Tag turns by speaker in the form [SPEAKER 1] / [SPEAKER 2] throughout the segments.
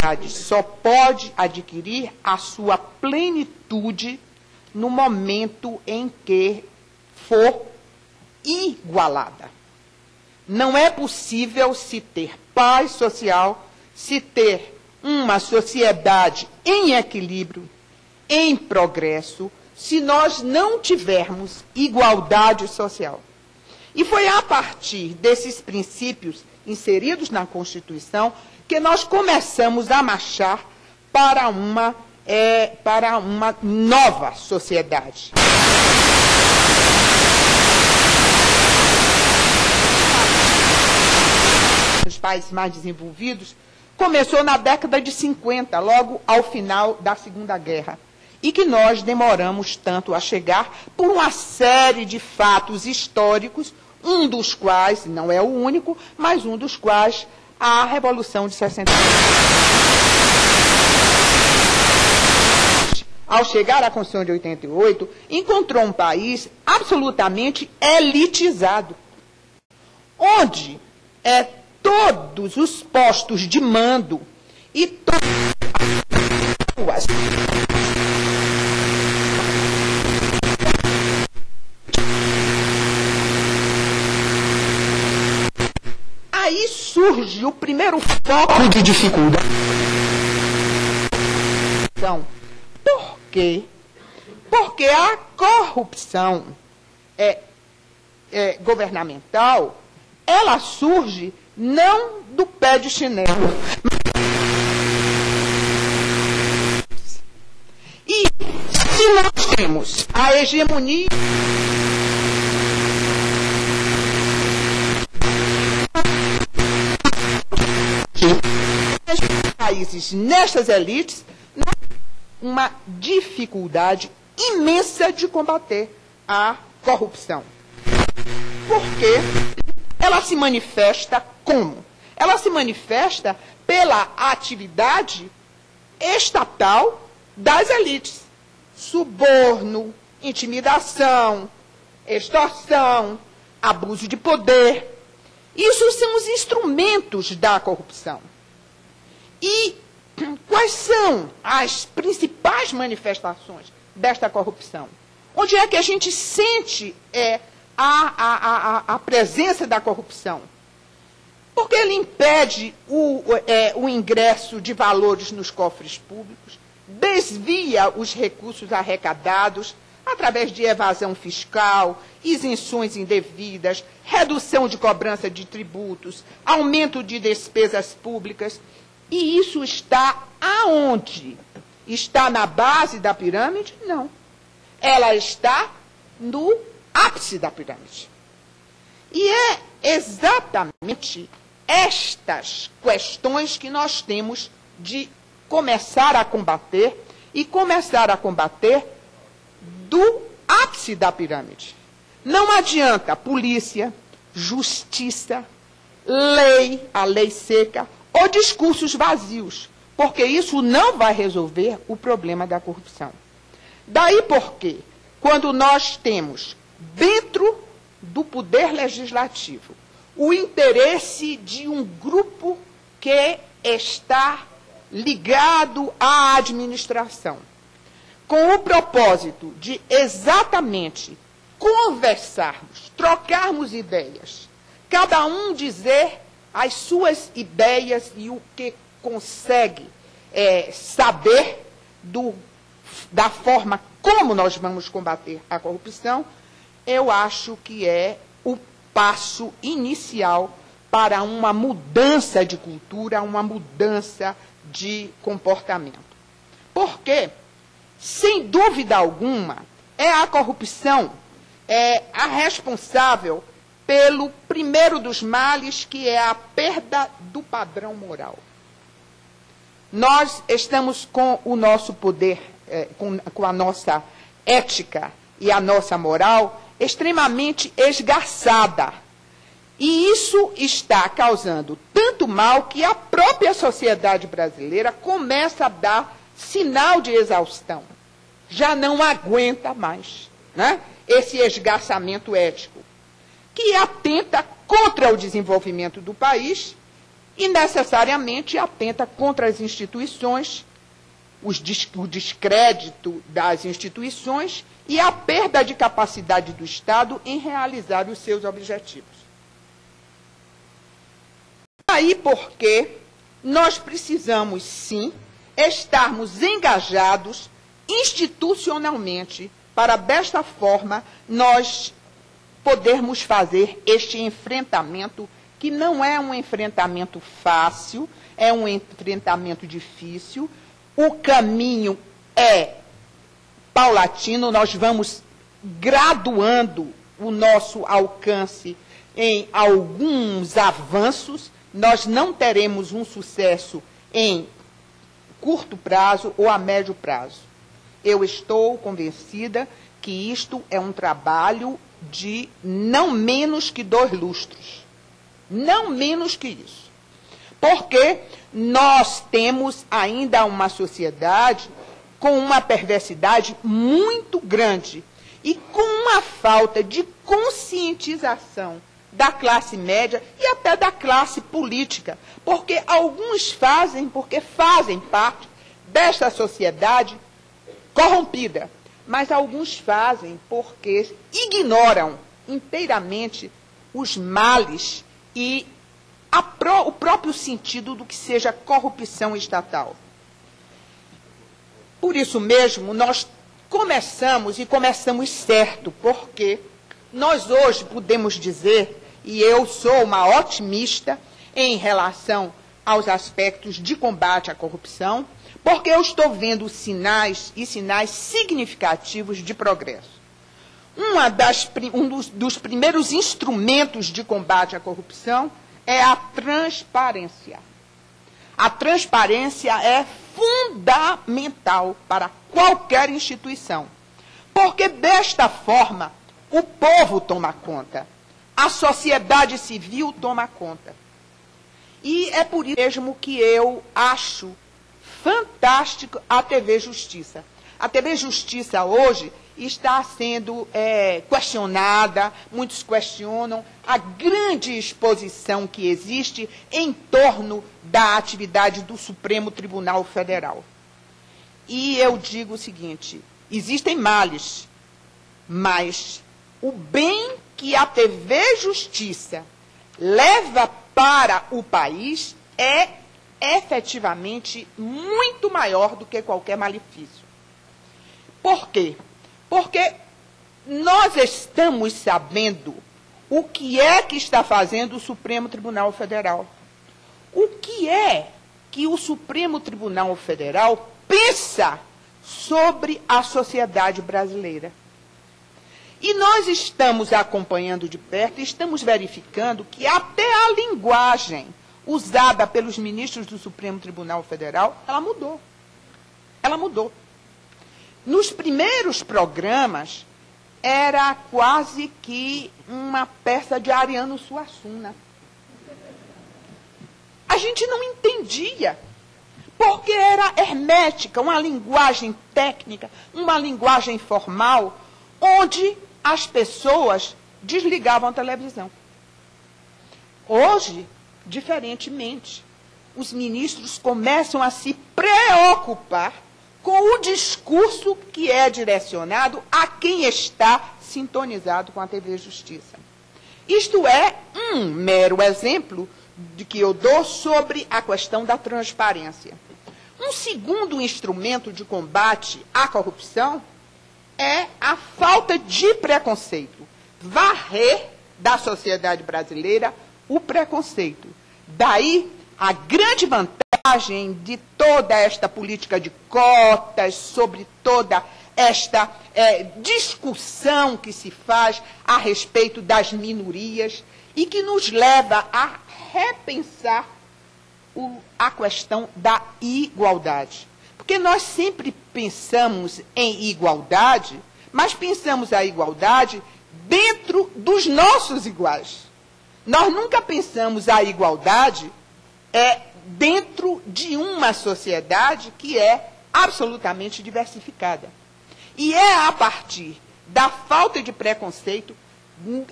[SPEAKER 1] sociedade só pode adquirir a sua plenitude no momento em que for igualada. Não é possível se ter paz social, se ter uma sociedade em equilíbrio, em progresso, se nós não tivermos igualdade social. E foi a partir desses princípios inseridos na Constituição que nós começamos a marchar para uma nova sociedade. Nos países mais desenvolvidos, começou na década de 50, logo ao final da Segunda Guerra, e que nós demoramos tanto a chegar por uma série de fatos históricos, um dos quais, não é o único, mas um dos quais, a Revolução de 68. Ao chegar à Constituição de 88, encontrou um país absolutamente elitizado, onde todos os postos de mando e todas as aí surge o primeiro foco de dificuldade. Então, por quê? Porque a corrupção governamental, ela surge não do pé de chinelo. E se nós temos a hegemonia países nestas elites, uma dificuldade imensa de combater a corrupção. Porque ela se manifesta como? Ela se manifesta pela atividade estatal das elites. Suborno, intimidação, extorsão, abuso de poder. Isso são os instrumentos da corrupção. E quais são as principais manifestações desta corrupção? Onde é que a gente sente a presença da corrupção? Porque ele impede o ingresso de valores nos cofres públicos, desvia os recursos arrecadados através de evasão fiscal, isenções indevidas, redução de cobrança de tributos, aumento de despesas públicas. E isso está aonde? Está na base da pirâmide? Não. Ela está no ápice da pirâmide. E é exatamente estas questões que nós temos de começar a combater, e começar a combater do ápice da pirâmide. Não adianta polícia, justiça, lei, a lei seca, ou discursos vazios, porque isso não vai resolver o problema da corrupção. Daí porque, quando nós temos dentro do poder legislativo o interesse de um grupo que está ligado à administração, com o propósito de exatamente conversarmos, trocarmos ideias, cada um dizer as suas ideias e o que consegue saber da forma como nós vamos combater a corrupção, eu acho que é o passo inicial para uma mudança de cultura, uma mudança de comportamento. Porque, sem dúvida alguma, a corrupção a responsável pelo primeiro dos males, que é a perda do padrão moral. Nós estamos com o nosso poder, com a nossa ética e a nossa moral extremamente esgarçada. E isso está causando tanto mal que a própria sociedade brasileira começa a dar sinal de exaustão. Já não aguenta mais, né, esse esgarçamento ético, que atenta contra o desenvolvimento do país e necessariamente atenta contra as instituições, o descrédito das instituições e a perda de capacidade do Estado em realizar os seus objetivos. Aí porque nós precisamos, sim, estarmos engajados institucionalmente para, desta forma, nós podermos fazer este enfrentamento, que não é um enfrentamento fácil, é um enfrentamento difícil. O caminho é paulatino, nós vamos graduando o nosso alcance em alguns avanços, nós não teremos um sucesso em curto prazo ou a médio prazo. Eu estou convencida que isto é um trabalho de não menos que 2 lustros. Não menos que isso. Porque nós temos ainda uma sociedade com uma perversidade muito grande e com uma falta de conscientização da classe média e até da classe política, porque alguns fazem parte desta sociedade corrompida, mas alguns fazem porque ignoram inteiramente os males e o próprio sentido do que seja corrupção estatal. Por isso mesmo, nós começamos certo, porque nós hoje podemos dizer, e eu sou uma otimista em relação aos aspectos de combate à corrupção, porque eu estou vendo sinais significativos de progresso. Dos primeiros instrumentos de combate à corrupção é a transparência. A transparência é fundamental para qualquer instituição, porque desta forma o povo toma conta, a sociedade civil toma conta. E é por isso mesmo que eu acho fantástico a TV Justiça. A TV Justiça hoje está sendo questionada, muitos questionam a grande exposição que existe em torno da atividade do Supremo Tribunal Federal. E eu digo o seguinte, existem males, mas o bem que a TV Justiça leva para o país é efetivamente muito maior do que qualquer malefício. Por quê? Porque nós estamos sabendo o que é que está fazendo o Supremo Tribunal Federal. O que é que o Supremo Tribunal Federal pensa sobre a sociedade brasileira? E nós estamos acompanhando de perto, estamos verificando que até a linguagem usada pelos ministros do Supremo Tribunal Federal, ela mudou. Ela mudou. Nos primeiros programas, era quase que uma peça de Ariano Suassuna. A gente não entendia, porque era hermética, uma linguagem técnica, uma linguagem formal, onde as pessoas desligavam a televisão. Hoje, diferentemente, os ministros começam a se preocupar com o discurso que é direcionado a quem está sintonizado com a TV Justiça. Isto é um mero exemplo de que eu dou sobre a questão da transparência. Um segundo instrumento de combate à corrupção é a falta de preconceito. Varrer da sociedade brasileira o preconceito. Daí a grande vantagem de toda esta política de cotas, sobre toda esta discussão que se faz a respeito das minorias e que nos leva a repensar a questão da igualdade. Porque nós sempre pensamos em igualdade, mas pensamos a igualdade dentro dos nossos iguais. Nós nunca pensamos a igualdade dentro de uma sociedade que é absolutamente diversificada. E é a partir da falta de preconceito,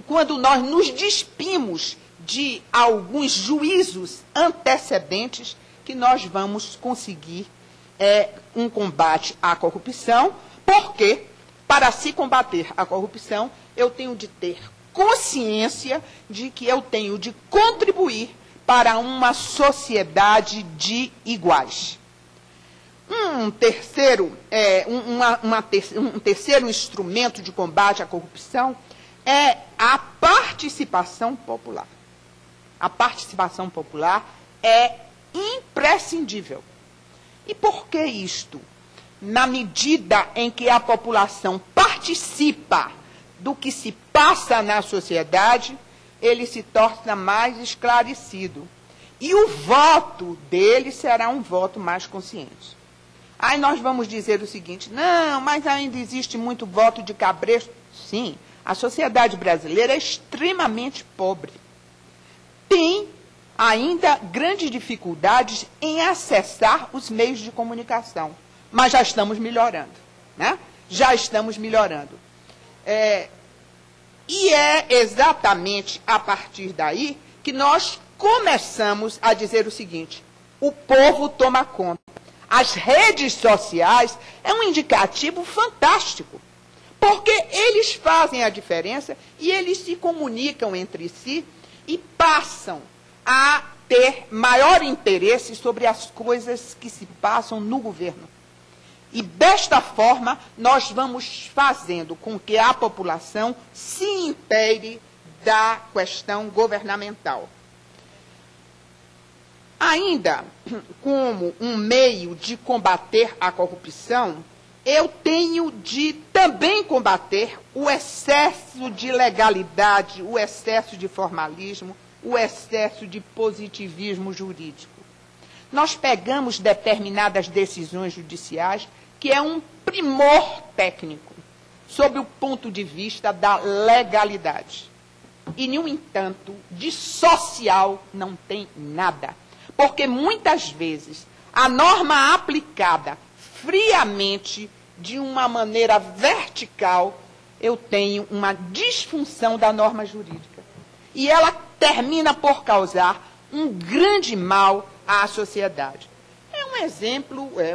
[SPEAKER 1] quando nós nos despimos de alguns juízos antecedentes que nós vamos conseguir um combate à corrupção, porque, para se combater a corrupção, eu tenho de ter consciência de que eu tenho de contribuir para uma sociedade de iguais. Um terceiro instrumento de combate à corrupção é a participação popular. A participação popular é imprescindível. E por que isto? Na medida em que a população participa do que se passa na sociedade, ele se torna mais esclarecido. E o voto dele será um voto mais consciente. Aí nós vamos dizer o seguinte: não, mas ainda existe muito voto de cabresto. Sim, a sociedade brasileira é extremamente pobre. Tem ainda grandes dificuldades em acessar os meios de comunicação. Mas já estamos melhorando, né? Já estamos melhorando. E é exatamente a partir daí que nós começamos a dizer o seguinte: o povo toma conta. As redes sociais é um indicativo fantástico, porque eles fazem a diferença e eles se comunicam entre si e passam a ter maior interesse sobre as coisas que se passam no governo. E, desta forma, nós vamos fazendo com que a população se inteire da questão governamental. Ainda, como um meio de combater a corrupção, eu tenho de também combater o excesso de legalidade, o excesso de formalismo, o excesso de positivismo jurídico. Nós pegamos determinadas decisões judiciais que é um primor técnico, sob o ponto de vista da legalidade. E, no entanto, de social não tem nada. Porque, muitas vezes, a norma aplicada friamente, de uma maneira vertical, eu tenho uma disfunção da norma jurídica. E ela termina por causar um grande mal à sociedade. É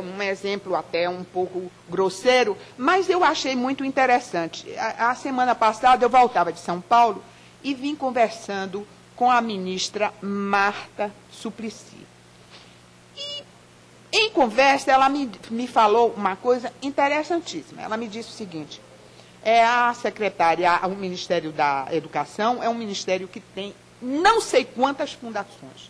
[SPEAKER 1] um exemplo até um pouco grosseiro, mas eu achei muito interessante. A semana passada eu voltava de São Paulo e vim conversando com a ministra Marta Suplicy. E, em conversa, ela me falou uma coisa interessantíssima. Ela me disse o seguinte: a secretária, o Ministério da Educação é um ministério que tem não sei quantas fundações,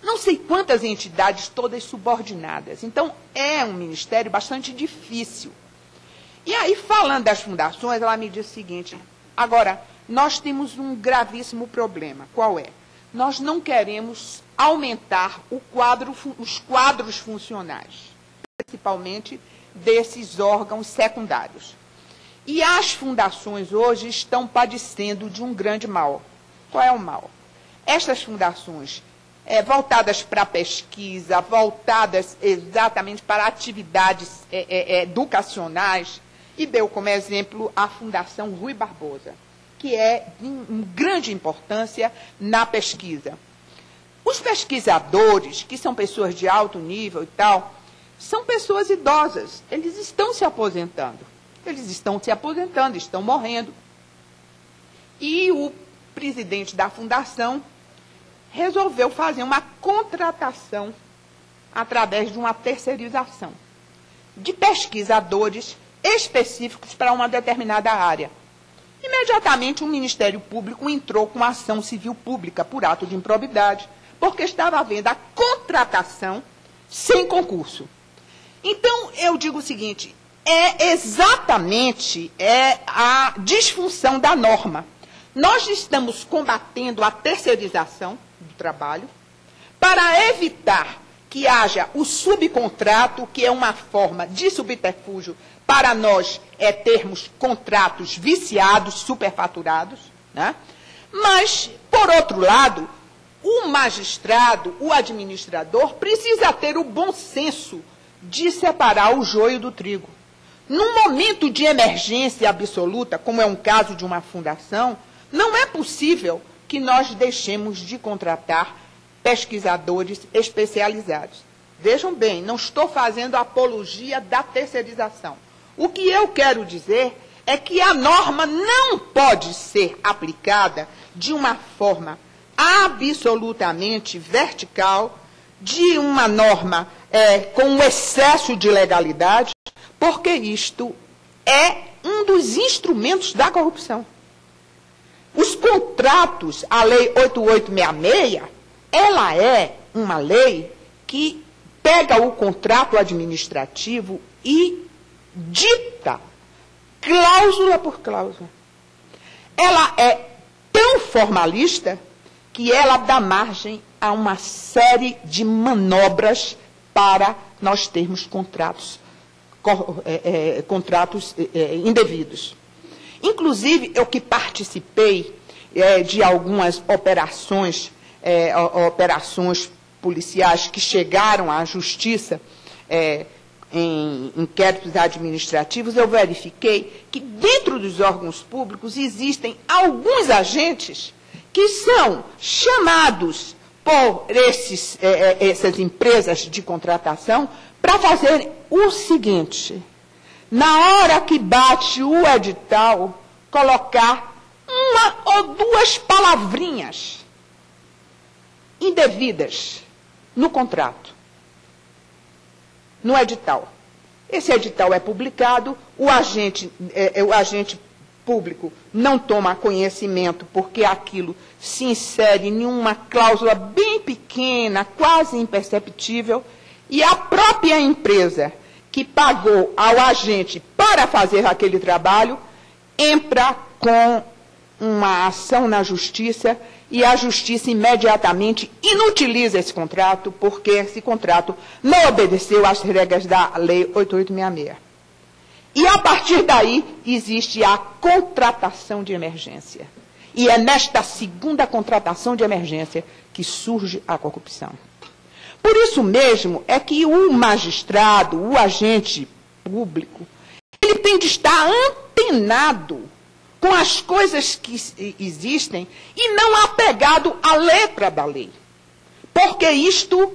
[SPEAKER 1] não sei quantas entidades, todas subordinadas. Então, é um ministério bastante difícil. E aí, falando das fundações, ela me disse o seguinte: agora, nós temos um gravíssimo problema. Qual é? Nós não queremos aumentar os quadros funcionais, principalmente desses órgãos secundários. E as fundações hoje estão padecendo de um grande mal. Qual é o mal? Estas fundações, voltadas para a pesquisa, voltadas exatamente para atividades educacionais, e deu como exemplo a Fundação Rui Barbosa, que é de grande importância na pesquisa. Os pesquisadores, que são pessoas de alto nível e tal, são pessoas idosas, eles estão se aposentando. Eles estão se aposentando, estão morrendo. E o presidente da fundação resolveu fazer uma contratação através de uma terceirização de pesquisadores específicos para uma determinada área. Imediatamente, o Ministério Público entrou com ação civil pública por ato de improbidade, porque estava havendo a contratação sem concurso. Então, eu digo o seguinte: é exatamente a disfunção da norma. Nós estamos combatendo a terceirização do trabalho para evitar que haja o subcontrato, que é uma forma de subterfúgio para nós termos contratos viciados, superfaturados, né? Mas, por outro lado, o magistrado, o administrador, precisa ter o bom senso de separar o joio do trigo. Num momento de emergência absoluta, como é um caso de uma fundação, não é possível que nós deixemos de contratar pesquisadores especializados. Vejam bem, não estou fazendo apologia da terceirização. O que eu quero dizer é que a norma não pode ser aplicada de uma forma absolutamente vertical, de uma norma com um excesso de legalidade, porque isto é um dos instrumentos da corrupção. Os contratos, a Lei 8866, ela é uma lei que pega o contrato administrativo e dita cláusula por cláusula. Ela é tão formalista que ela dá margem a uma série de manobras para nós termos contratos indevidos. Inclusive, eu que participei de algumas operações policiais que chegaram à justiça em inquéritos administrativos, eu verifiquei que dentro dos órgãos públicos existem alguns agentes que são chamados por essas empresas de contratação para fazer o seguinte: na hora que bate o edital, colocar uma ou duas palavrinhas indevidas no contrato, no edital. Esse edital é publicado, o agente público não toma conhecimento porque aquilo se insere em uma cláusula bem pequena, quase imperceptível, e a própria empresa que pagou ao agente para fazer aquele trabalho entra com uma ação na justiça e a justiça imediatamente inutiliza esse contrato porque esse contrato não obedeceu às regras da Lei 8866. E, a partir daí, existe a contratação de emergência. E é nesta segunda contratação de emergência que surge a corrupção. Por isso mesmo é que o magistrado, o agente público, ele tem de estar antenado com as coisas que existem e não apegado à letra da lei. Porque isto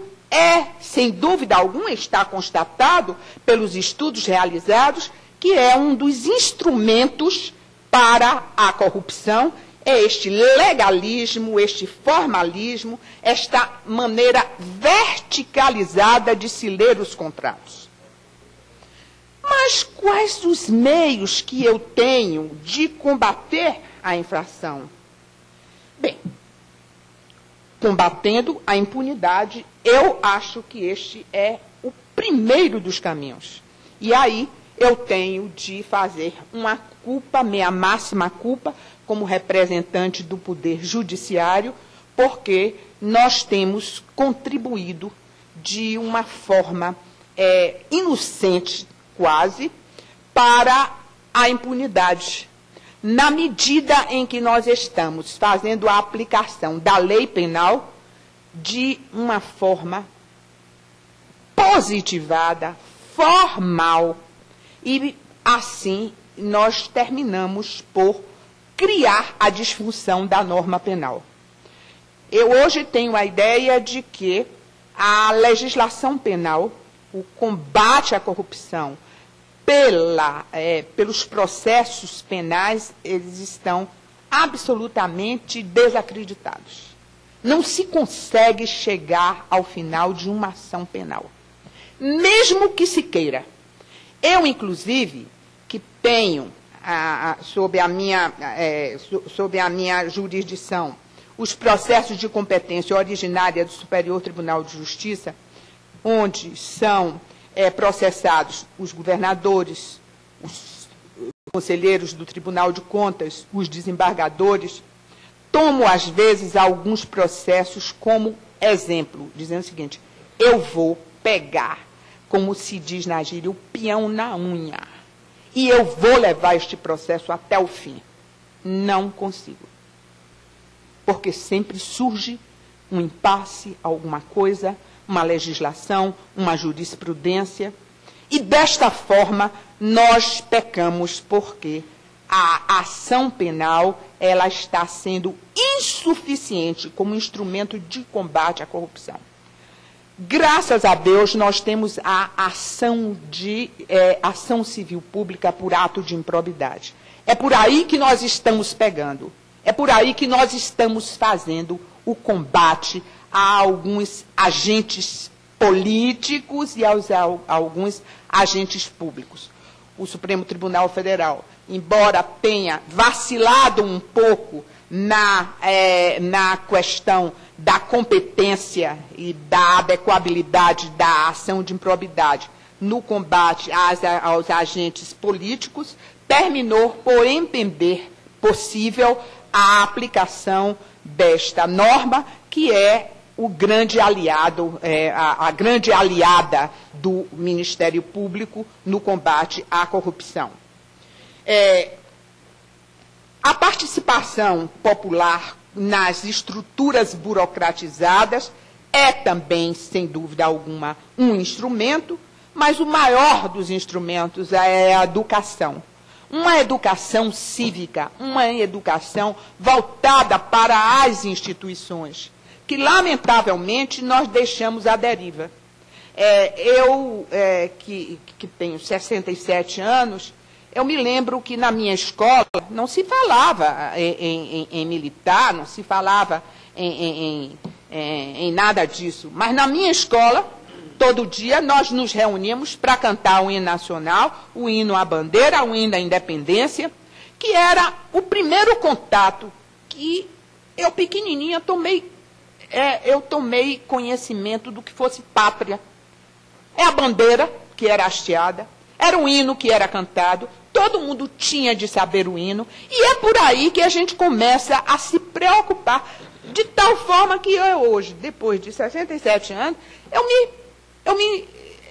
[SPEAKER 1] sem dúvida alguma, está constatado pelos estudos realizados, que é um dos instrumentos para a corrupção, é este legalismo, este formalismo, esta maneira verticalizada de se ler os contratos. Mas quais os meios que eu tenho de combater a infração? Bem, combatendo a impunidade, eu acho que este é o primeiro dos caminhos. E aí eu tenho de fazer uma culpa, minha máxima culpa, como representante do Poder Judiciário, porque nós temos contribuído de uma forma inocente, quase, para a impunidade. Na medida em que nós estamos fazendo a aplicação da lei penal de uma forma positivada, formal, e assim nós terminamos por criar a disfunção da norma penal. Eu hoje tenho a ideia de que a legislação penal, o combate à corrupção, pelos processos penais, eles estão absolutamente desacreditados. Não se consegue chegar ao final de uma ação penal, mesmo que se queira. Eu, inclusive, que tenho sob a minha jurisdição os processos de competência originária do Superior Tribunal de Justiça, onde são processados os governadores, os conselheiros do Tribunal de Contas, os desembargadores, tomo, às vezes, alguns processos como exemplo, dizendo o seguinte: eu vou pegar, como se diz na gíria, o peão na unha, e eu vou levar este processo até o fim. Não consigo. Porque sempre surge um impasse, alguma coisa, uma legislação, uma jurisprudência, e desta forma nós pecamos porque a ação penal ela está sendo insuficiente como instrumento de combate à corrupção. Graças a Deus, nós temos a ação civil pública por ato de improbidade. É por aí que nós estamos pegando. É por aí que nós estamos fazendo o combate a alguns agentes políticos e a alguns agentes públicos. O Supremo Tribunal Federal, embora tenha vacilado um pouco na questão da competência e da adequabilidade da ação de improbidade no combate aos agentes políticos, terminou por entender possível a aplicação desta norma, que é o grande aliado, a grande aliada do Ministério Público no combate à corrupção. A participação popular nas estruturas burocratizadas é também, sem dúvida alguma, um instrumento, mas o maior dos instrumentos é a educação. Uma educação cívica, uma educação voltada para as instituições, que, lamentavelmente, nós deixamos à deriva. Eu, que tenho 67 anos, eu me lembro que na minha escola não se falava em militar, não se falava em nada disso. Mas na minha escola, todo dia, nós nos reuníamos para cantar o hino nacional, o hino à bandeira, o hino à independência, que era o primeiro contato que eu, pequenininha, eu tomei conhecimento do que fosse pátria. É a bandeira que era hasteada, era o hino que era cantado, todo mundo tinha de saber o hino, e é por aí que a gente começa a se preocupar, de tal forma que eu hoje, depois de 67 anos, eu me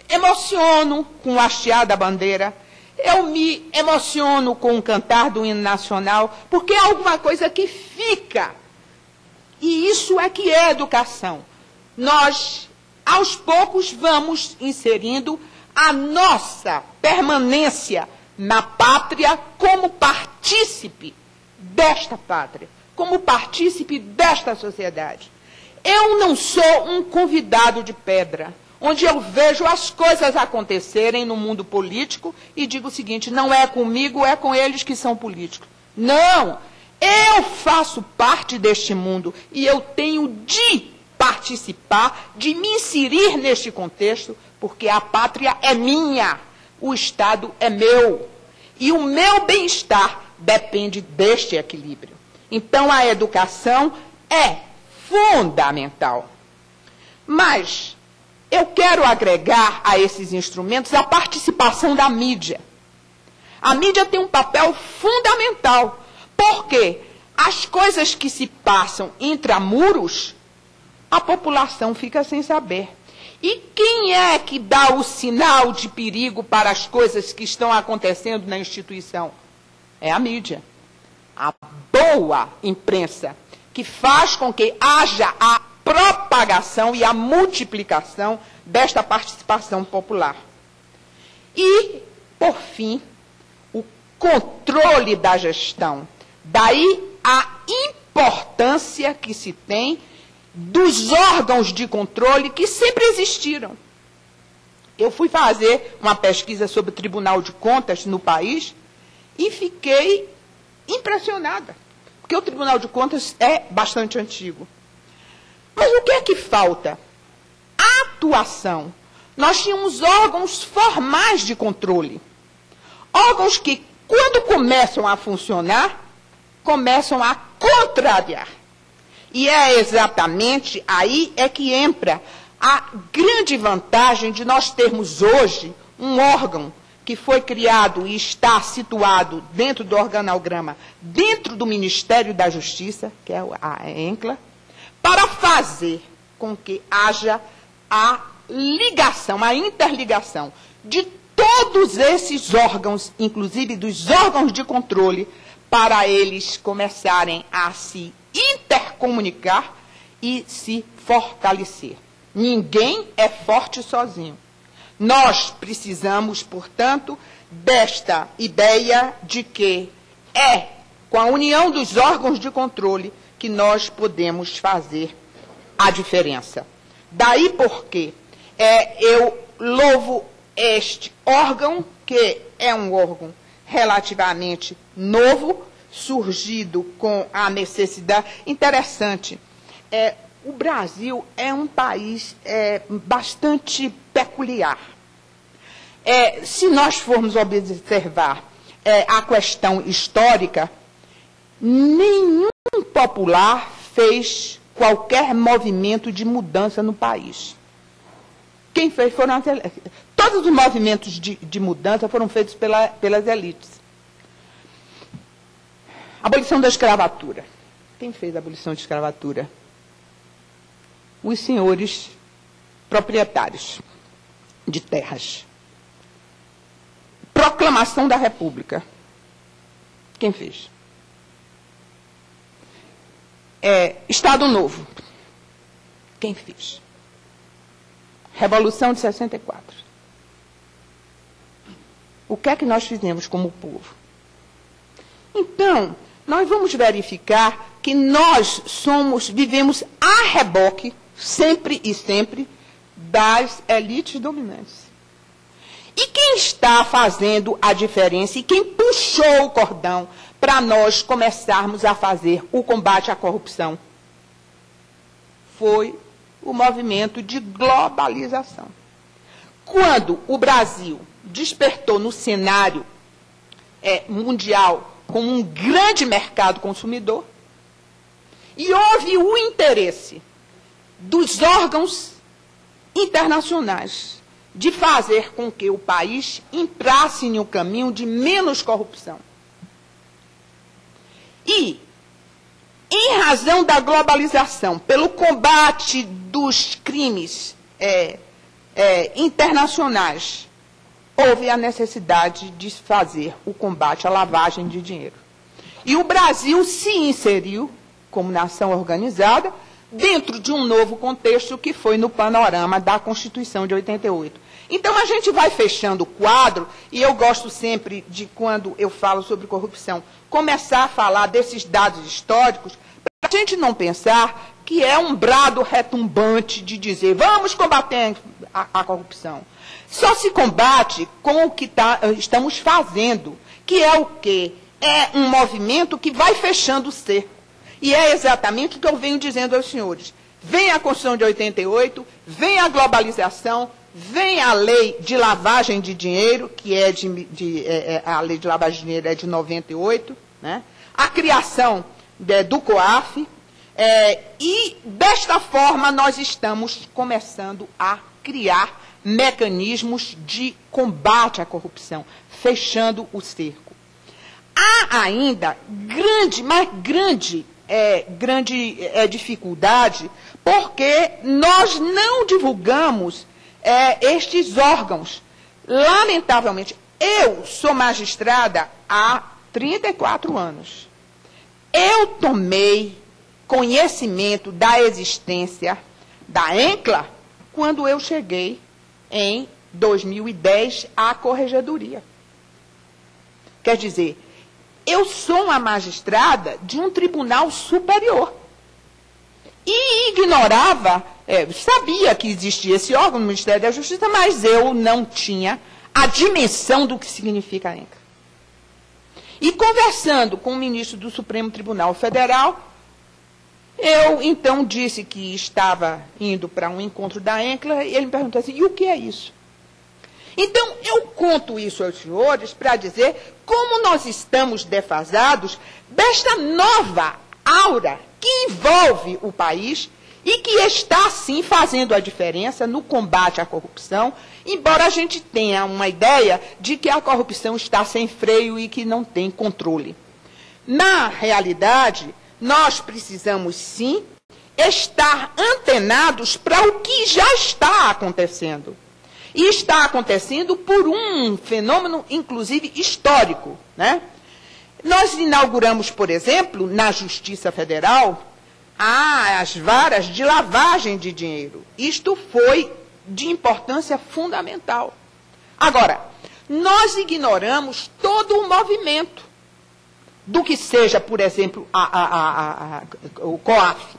[SPEAKER 1] emociono com o hastear da bandeira, eu me emociono com o cantar do hino nacional, porque é alguma coisa que fica. E isso é que é educação. Nós, aos poucos, vamos inserindo a nossa permanência na pátria como partícipe desta pátria, como partícipe desta sociedade. Eu não sou um convidado de pedra, onde eu vejo as coisas acontecerem no mundo político e digo o seguinte: não é comigo, é com eles que são políticos. Não! Eu faço parte deste mundo e eu tenho de participar, de me inserir neste contexto, porque a pátria é minha, o Estado é meu. E o meu bem-estar depende deste equilíbrio. Então, a educação é fundamental. Mas eu quero agregar a esses instrumentos a participação da mídia. A mídia tem um papel fundamental, porque as coisas que se passam intramuros, a população fica sem saber. E quem é que dá o sinal de perigo para as coisas que estão acontecendo na instituição? É a mídia. A boa imprensa, que faz com que haja a propagação e a multiplicação desta participação popular. E, por fim, o controle da gestão. Daí a importância que se tem dos órgãos de controle que sempre existiram. Eu fui fazer uma pesquisa sobre o Tribunal de Contas no país e fiquei impressionada, porque o Tribunal de Contas é bastante antigo. Mas o que é que falta? Atuação. Nós tínhamos órgãos formais de controle. Órgãos que, quando começam a funcionar, começam a contrariar. E é exatamente aí é que entra a grande vantagem de nós termos hoje um órgão que foi criado e está situado dentro do organograma, dentro do Ministério da Justiça, que é a ENCLA, para fazer com que haja a ligação, a interligação de todos esses órgãos, inclusive dos órgãos de controle, para eles começarem a se intercomunicar e se fortalecer. Ninguém é forte sozinho. Nós precisamos, portanto, desta ideia de que é com a união dos órgãos de controle, que nós podemos fazer a diferença. Daí porque eu louvo este órgão, que é um órgão relativamente novo, surgido com a necessidade. Interessante, o Brasil é um país bastante peculiar. Se nós formos observar a questão histórica, nenhum popular fez qualquer movimento de mudança no país. Quem fez foram as elites. Todos os movimentos de mudança foram feitos pelas elites. Abolição da escravatura. Quem fez a abolição da escravatura? Os senhores proprietários de terras. Proclamação da República. Quem fez? Estado Novo. Quem fez? Revolução de 64. O que é que nós fizemos como povo? Então, nós vamos verificar que nós vivemos a reboque, sempre e sempre, das elites dominantes. E quem está fazendo a diferença e quem puxou o cordão para nós começarmos a fazer o combate à corrupção foi o movimento de globalização. Quando o Brasil despertou no cenário mundial como um grande mercado consumidor, e houve o interesse dos órgãos internacionais de fazer com que o país entrasse em um caminho de menos corrupção. E, em razão da globalização, pelo combate dos crimes internacionais, houve a necessidade de fazer o combate à lavagem de dinheiro. E o Brasil se inseriu, como nação organizada, dentro de um novo contexto que foi no panorama da Constituição de 88. Então, a gente vai fechando o quadro, e eu gosto sempre de, quando eu falo sobre corrupção, começar a falar desses dados históricos, para a gente não pensar que é um brado retumbante de dizer, vamos combater a corrupção. Só se combate com o que estamos fazendo, que é o quê? É um movimento que vai fechando o cerco. E é exatamente o que eu venho dizendo aos senhores. Vem a Constituição de 88, vem a globalização, vem a lei de lavagem de dinheiro, que a lei de lavagem de dinheiro é de 98, né? A criação do COAF, e desta forma nós estamos começando a criar mecanismos de combate à corrupção, fechando o cerco. Há ainda grande dificuldade, porque nós não divulgamos estes órgãos. Lamentavelmente, eu sou magistrada há 34 anos. Eu tomei conhecimento da existência da ENCLA quando eu cheguei em 2010 à Corregedoria. Quer dizer, eu sou uma magistrada de um tribunal superior. E ignorava, sabia que existia esse órgão no Ministério da Justiça, mas eu não tinha a dimensão do que significa a ENCLA. E conversando com o ministro do Supremo Tribunal Federal, eu então disse que estava indo para um encontro da ENCLA, e ele me perguntou assim, e o que é isso? Então, eu conto isso aos senhores para dizer como nós estamos defasados desta nova aura que envolve o país e que está, sim, fazendo a diferença no combate à corrupção, embora a gente tenha uma ideia de que a corrupção está sem freio e que não tem controle. Na realidade, nós precisamos, sim, estar antenados para o que já está acontecendo. E está acontecendo por um fenômeno, inclusive, histórico, né? Nós inauguramos, por exemplo, na Justiça Federal, as varas de lavagem de dinheiro. Isto foi de importância fundamental. Agora, nós ignoramos todo o movimento. do que seja, por exemplo, o COAF.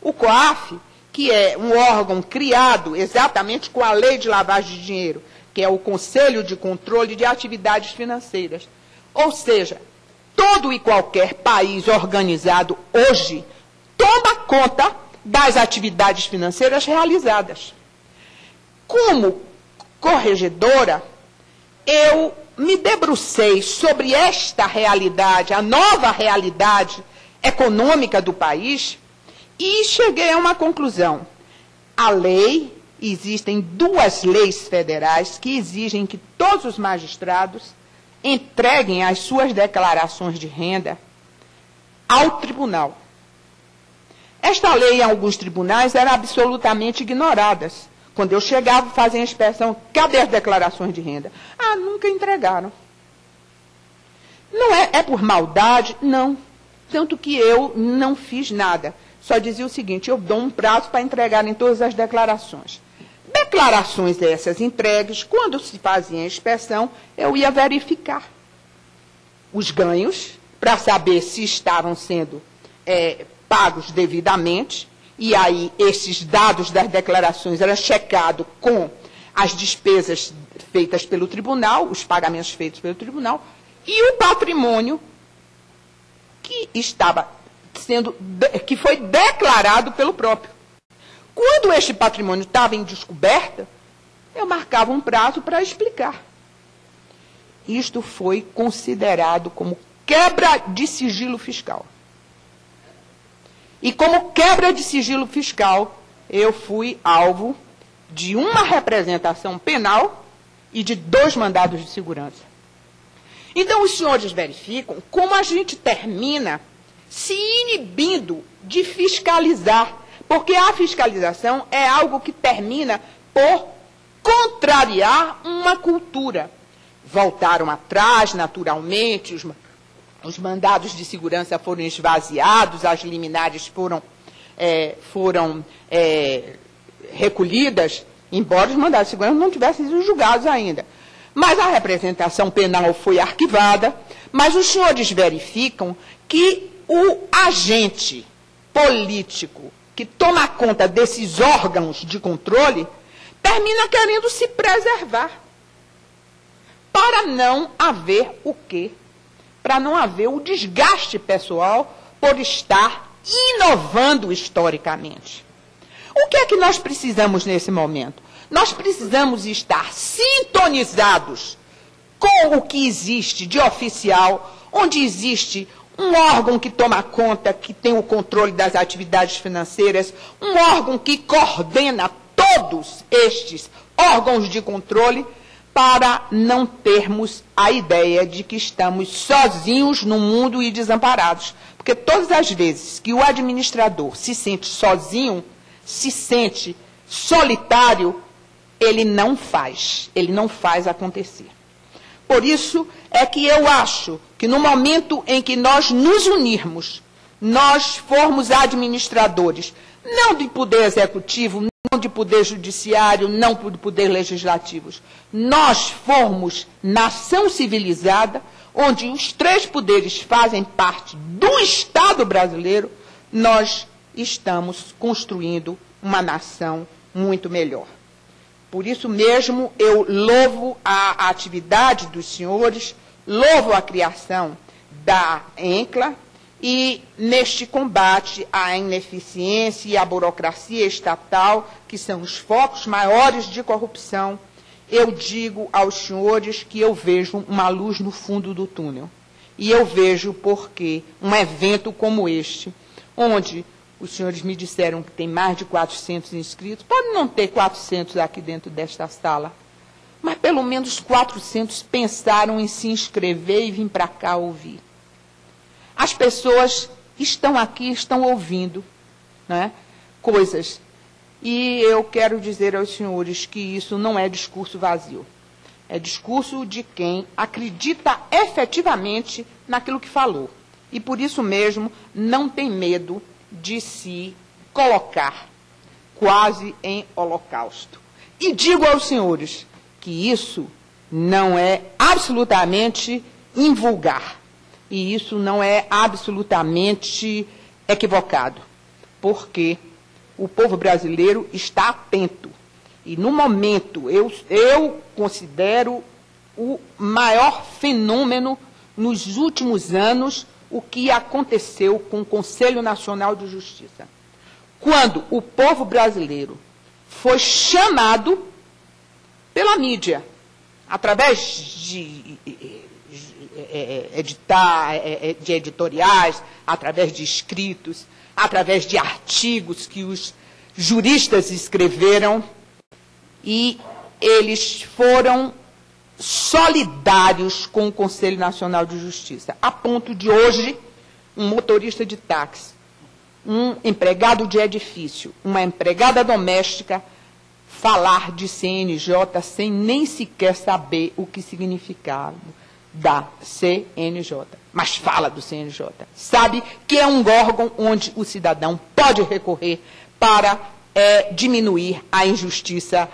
[SPEAKER 1] O COAF, que é um órgão criado exatamente com a lei de lavagem de dinheiro, que é o Conselho de Controle de Atividades Financeiras. Ou seja, todo e qualquer país organizado hoje toma conta das atividades financeiras realizadas. Como corregedora, eu me debrucei sobre esta realidade, a nova realidade econômica do país, e cheguei a uma conclusão. A lei, existem 2 leis federais que exigem que todos os magistrados entreguem as suas declarações de renda ao tribunal. Esta lei, em alguns tribunais, era absolutamente ignorada. Quando eu chegava a fazer a inspeção, cadê as declarações de renda? Ah, nunca entregaram. Não é por maldade? Não. Tanto que eu não fiz nada. Só dizia o seguinte, eu dou um prazo para entregarem todas as declarações. Declarações essas entregues, quando se fazia a inspeção, eu ia verificar os ganhos, para saber se estavam sendo pagos devidamente, e aí esses dados das declarações eram checados com as despesas feitas pelo tribunal, os pagamentos feitos pelo tribunal, e o patrimônio que foi declarado pelo próprio. Quando este patrimônio estava em descoberta, eu marcava um prazo para explicar. Isto foi considerado como quebra de sigilo fiscal. E como quebra de sigilo fiscal, eu fui alvo de uma representação penal e de 2 mandados de segurança. Então, os senhores verificam como a gente termina se inibindo de fiscalizar, porque a fiscalização é algo que termina por contrariar uma cultura. Voltaram atrás, naturalmente, os mandados de segurança foram esvaziados, as liminares foram recolhidas, embora os mandados de segurança não tivessem sido julgados ainda. Mas a representação penal foi arquivada, mas os senhores verificam que o agente político que toma conta desses órgãos de controle termina querendo se preservar. Para não haver o quê? Para não haver o desgaste pessoal por estar inovando historicamente. O que é que nós precisamos nesse momento? Nós precisamos estar sintonizados com o que existe de oficial, onde existe um órgão que toma conta, que tem o controle das atividades financeiras, um órgão que coordena todos estes órgãos de controle, para não termos a ideia de que estamos sozinhos no mundo e desamparados. Porque todas as vezes que o administrador se sente sozinho, se sente solitário, ele não faz acontecer. Por isso é que eu acho que no momento em que nós nos unirmos, nós formos administradores, não de poder executivo, não de poder judiciário, não de poder legislativos, nós formos nação civilizada, onde os 3 poderes fazem parte do Estado brasileiro, nós estamos construindo uma nação muito melhor. Por isso mesmo, eu louvo a atividade dos senhores, louvo a criação da ENCLA e, neste combate à ineficiência e à burocracia estatal, que são os focos maiores de corrupção, eu digo aos senhores que eu vejo uma luz no fundo do túnel. E eu vejo porque um evento como este, onde os senhores me disseram que tem mais de 400 inscritos, pode não ter 400 aqui dentro desta sala, mas pelo menos 400 pensaram em se inscrever e vir para cá ouvir. As pessoas estão aqui, estão ouvindo, né, coisas. E eu quero dizer aos senhores que isso não é discurso vazio. É discurso de quem acredita efetivamente naquilo que falou. E por isso mesmo não tem medo de se colocar quase em holocausto. E digo aos senhores que isso não é absolutamente invulgar. e isso não é absolutamente equivocado, porque o povo brasileiro está atento. E, no momento, eu considero o maior fenômeno nos últimos anos o que aconteceu com o Conselho Nacional de Justiça. Quando o povo brasileiro foi chamado pela mídia, através de editoriais, através de escritos, através de artigos que os juristas escreveram, e eles foram solidários com o Conselho Nacional de Justiça, a ponto de hoje um motorista de táxi, um empregado de edifício, uma empregada doméstica falar de CNJ sem nem sequer saber o que significava da CNJ. Mas fala do CNJ. Sabe que é um órgão onde o cidadão pode recorrer para diminuir a injustiça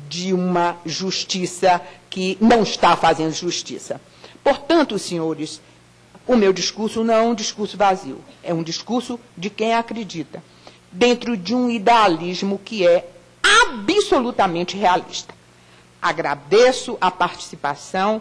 [SPEAKER 1] de uma justiça que não está fazendo justiça. Portanto, senhores, o meu discurso não é um discurso vazio, é um discurso de quem acredita, dentro de um idealismo que é absolutamente realista. Agradeço a participação.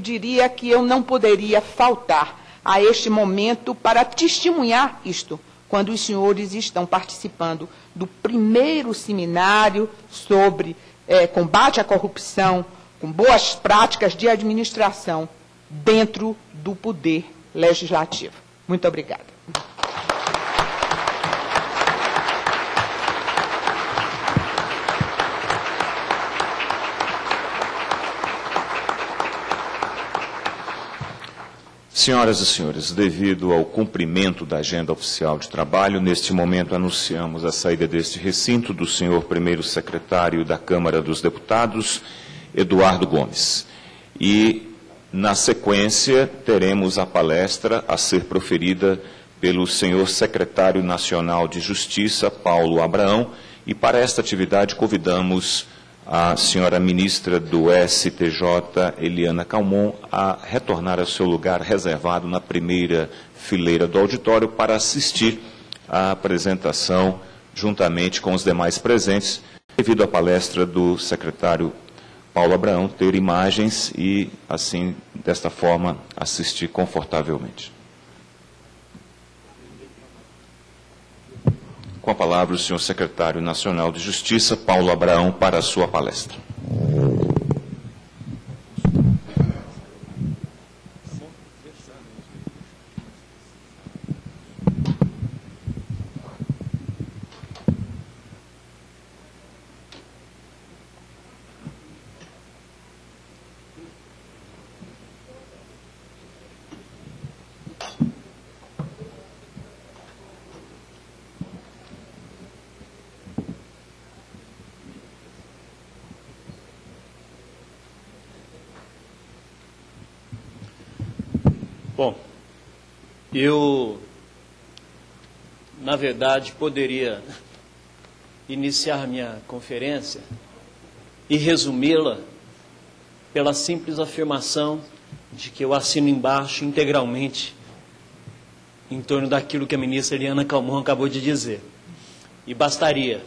[SPEAKER 1] Diria que eu não poderia faltar a este momento para testemunhar isto, quando os senhores estão participando do primeiro seminário sobre combate à corrupção, com boas práticas de administração dentro do poder legislativo. Muito obrigada.
[SPEAKER 2] Senhoras e senhores, devido ao cumprimento da agenda oficial de trabalho, neste momento anunciamos a saída deste recinto do senhor primeiro secretário da Câmara dos Deputados, Eduardo Gomes. E, na sequência, teremos a palestra a ser proferida pelo senhor secretário nacional de Justiça, Paulo Abraão, e para esta atividade convidamos a senhora ministra do STJ, Eliana Calmon, a retornar ao seu lugar reservado na primeira fileira do auditório para assistir à apresentação juntamente com os demais presentes, devido à palestra do secretário Paulo Abraão ter imagens e, assim, desta forma, assistir confortavelmente. Com a palavra, o senhor secretário nacional de Justiça, Paulo Abraão, para a sua palestra.
[SPEAKER 3] Bom, eu, na verdade, poderia iniciar minha conferência e resumi-la pela simples afirmação de que eu assino embaixo integralmente em torno daquilo que a ministra Eliana Calmon acabou de dizer. E bastaria.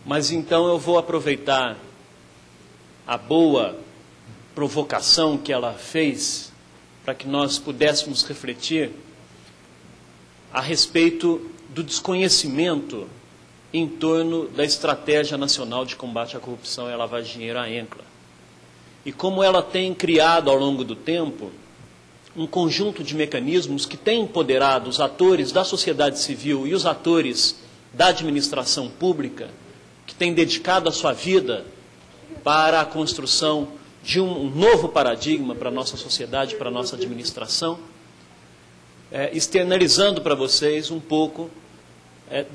[SPEAKER 3] Mas então eu vou aproveitar a boa provocação que ela fez para que nós pudéssemos refletir a respeito do desconhecimento em torno da Estratégia Nacional de Combate à Corrupção e à Lavagem de Dinheiro, a ENCLA. E como ela tem criado ao longo do tempo um conjunto de mecanismos que tem empoderado os atores da sociedade civil e os atores da administração pública, que tem dedicado a sua vida para a construção de um novo paradigma para a nossa sociedade, para a nossa administração, externalizando para vocês um pouco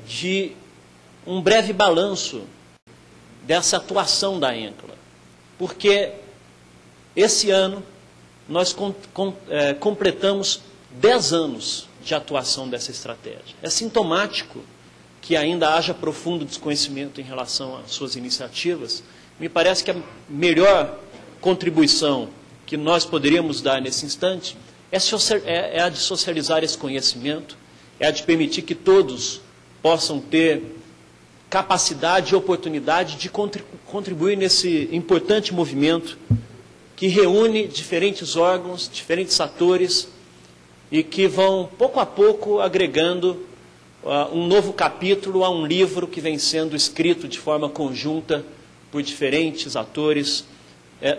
[SPEAKER 3] de um breve balanço dessa atuação da ENCLA. Porque esse ano nós completamos 10 anos de atuação dessa estratégia. É sintomático que ainda haja profundo desconhecimento em relação às suas iniciativas. Me parece que a melhor contribuição que que nós poderíamos dar nesse instante é a de socializar esse conhecimento, é a de permitir que todos possam ter capacidade e oportunidade de contribuir nesse importante movimento que reúne diferentes órgãos, diferentes atores e que vão, pouco a pouco, agregando um novo capítulo a um livro que vem sendo escrito de forma conjunta por diferentes atores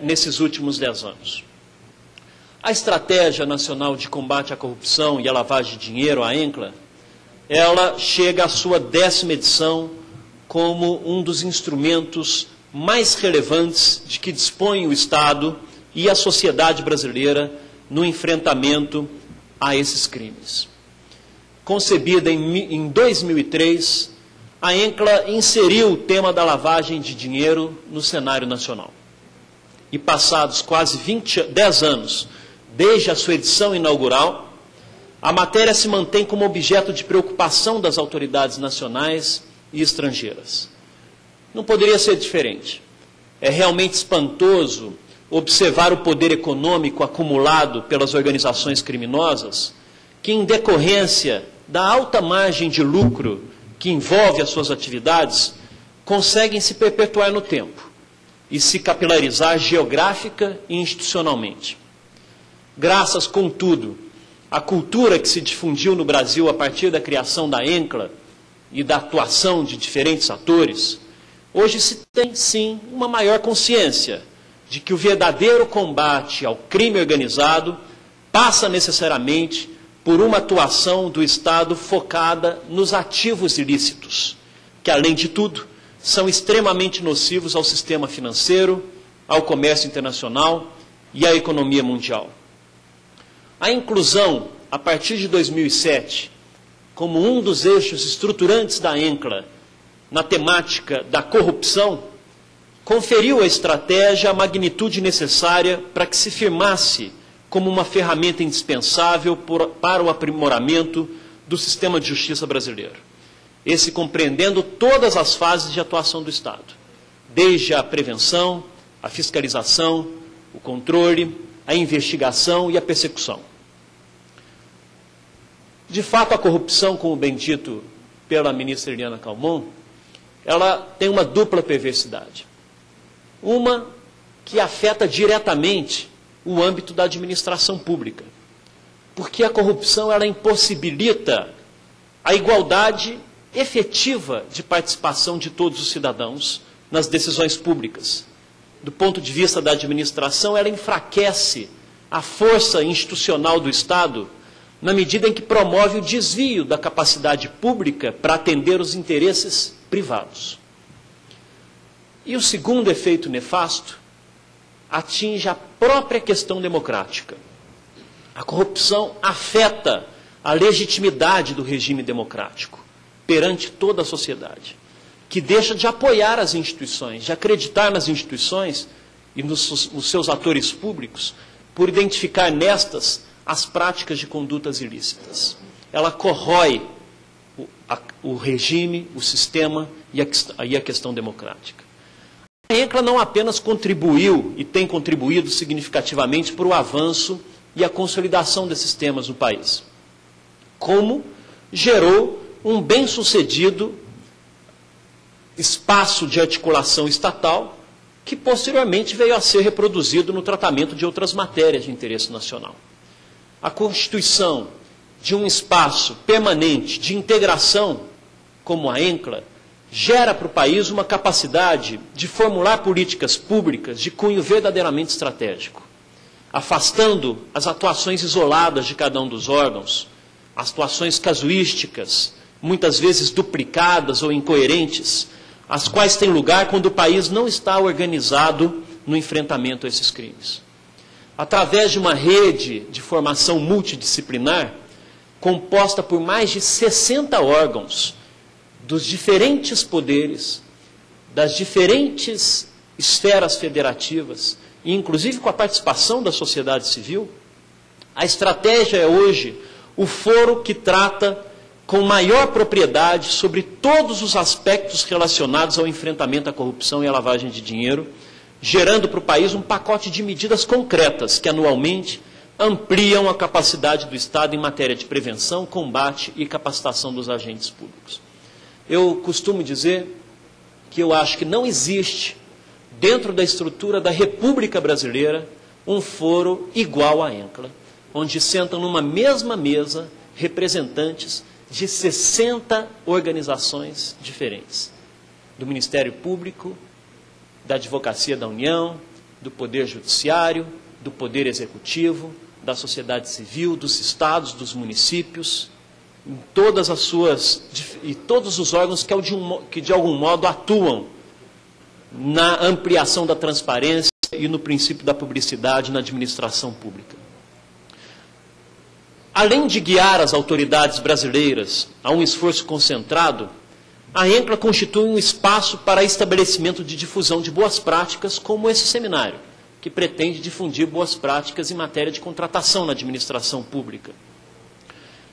[SPEAKER 3] nesses últimos 10 anos. A Estratégia Nacional de Combate à Corrupção e à Lavagem de Dinheiro, a ENCLA, ela chega à sua 10ª edição como um dos instrumentos mais relevantes de que dispõe o Estado e a sociedade brasileira no enfrentamento a esses crimes. Concebida em 2003, a ENCLA inseriu o tema da lavagem de dinheiro no cenário nacional. E passados quase 10 anos desde a sua edição inaugural, a matéria se mantém como objeto de preocupação das autoridades nacionais e estrangeiras. Não poderia ser diferente. É realmente espantoso observar o poder econômico acumulado pelas organizações criminosas que, em decorrência da alta margem de lucro que envolve as suas atividades, conseguem se perpetuar no tempo e se capilarizar geográfica e institucionalmente. Graças, contudo, à cultura que se difundiu no Brasil a partir da criação da ENCLA e da atuação de diferentes atores, hoje se tem, sim, uma maior consciência de que o verdadeiro combate ao crime organizado passa necessariamente por uma atuação do Estado focada nos ativos ilícitos, que, além de tudo, são extremamente nocivos ao sistema financeiro, ao comércio internacional e à economia mundial. A inclusão, a partir de 2007, como um dos eixos estruturantes da ENCLA na temática da corrupção, conferiu à estratégia a magnitude necessária para que se firmasse como uma ferramenta indispensável para o aprimoramento do sistema de justiça brasileiro. Esse compreendendo todas as fases de atuação do Estado, desde a prevenção, a fiscalização, o controle, a investigação e a persecução. De fato, a corrupção, como bem dito pela ministra Eliana Calmon, ela tem uma dupla perversidade. Uma que afeta diretamente o âmbito da administração pública, porque a corrupção ela impossibilita a igualdade efetiva de participação de todos os cidadãos nas decisões públicas. Do ponto de vista da administração, ela enfraquece a força institucional do Estado na medida em que promove o desvio da capacidade pública para atender os interesses privados. E o segundo efeito nefasto atinge a própria questão democrática. A corrupção afeta a legitimidade do regime democrático perante toda a sociedade, que deixa de apoiar as instituições, de acreditar nas instituições e nos seus atores públicos, por identificar nestas as práticas de condutas ilícitas. Ela corrói o regime, o sistema e a questão democrática. A ENCLA não apenas contribuiu e tem contribuído significativamente para o avanço e a consolidação desses temas no país, como gerou um bem-sucedido espaço de articulação estatal que posteriormente veio a ser reproduzido no tratamento de outras matérias de interesse nacional. A constituição de um espaço permanente de integração como a ENCLA gera para o país uma capacidade de formular políticas públicas de cunho verdadeiramente estratégico, afastando as atuações isoladas de cada um dos órgãos, as atuações casuísticas, muitas vezes duplicadas ou incoerentes, as quais têm lugar quando o país não está organizado no enfrentamento a esses crimes. Através de uma rede de formação multidisciplinar, composta por mais de 60 órgãos, dos diferentes poderes, das diferentes esferas federativas, e inclusive com a participação da sociedade civil, a estratégia é hoje o foro que trata com maior propriedade sobre todos os aspectos relacionados ao enfrentamento à corrupção e à lavagem de dinheiro, gerando para o país um pacote de medidas concretas que anualmente ampliam a capacidade do Estado em matéria de prevenção, combate e capacitação dos agentes públicos. Eu costumo dizer que eu acho que não existe, dentro da estrutura da República Brasileira, um foro igual à ENCLA, onde sentam numa mesma mesa representantes de 60 organizações diferentes, do Ministério Público, da Advocacia da União, do Poder Judiciário, do Poder Executivo, da sociedade civil, dos estados, dos municípios, em todas as suas, e todos os órgãos que de algum modo atuam na ampliação da transparência e no princípio da publicidade na administração pública. Além de guiar as autoridades brasileiras a um esforço concentrado, a ENCLA constitui um espaço para estabelecimento de difusão de boas práticas, como esse seminário, que pretende difundir boas práticas em matéria de contratação na administração pública.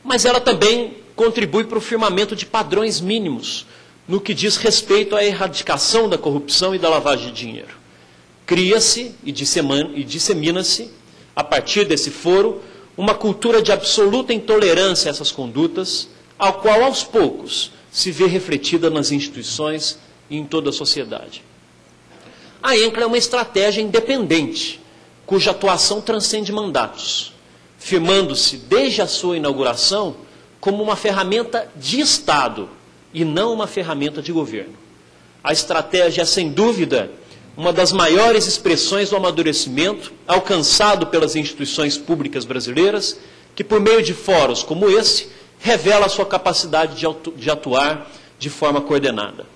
[SPEAKER 3] Mas ela também contribui para o firmamento de padrões mínimos no que diz respeito à erradicação da corrupção e da lavagem de dinheiro. Cria-se e dissemina-se, a partir desse foro, uma cultura de absoluta intolerância a essas condutas, ao qual, aos poucos, se vê refletida nas instituições e em toda a sociedade. A ENCLA é uma estratégia independente, cuja atuação transcende mandatos, firmando-se desde a sua inauguração como uma ferramenta de Estado e não uma ferramenta de governo. A estratégia é, sem dúvida, uma das maiores expressões do amadurecimento alcançado pelas instituições públicas brasileiras, que, por meio de fóruns como esse, revela a sua capacidade de atuar de forma coordenada.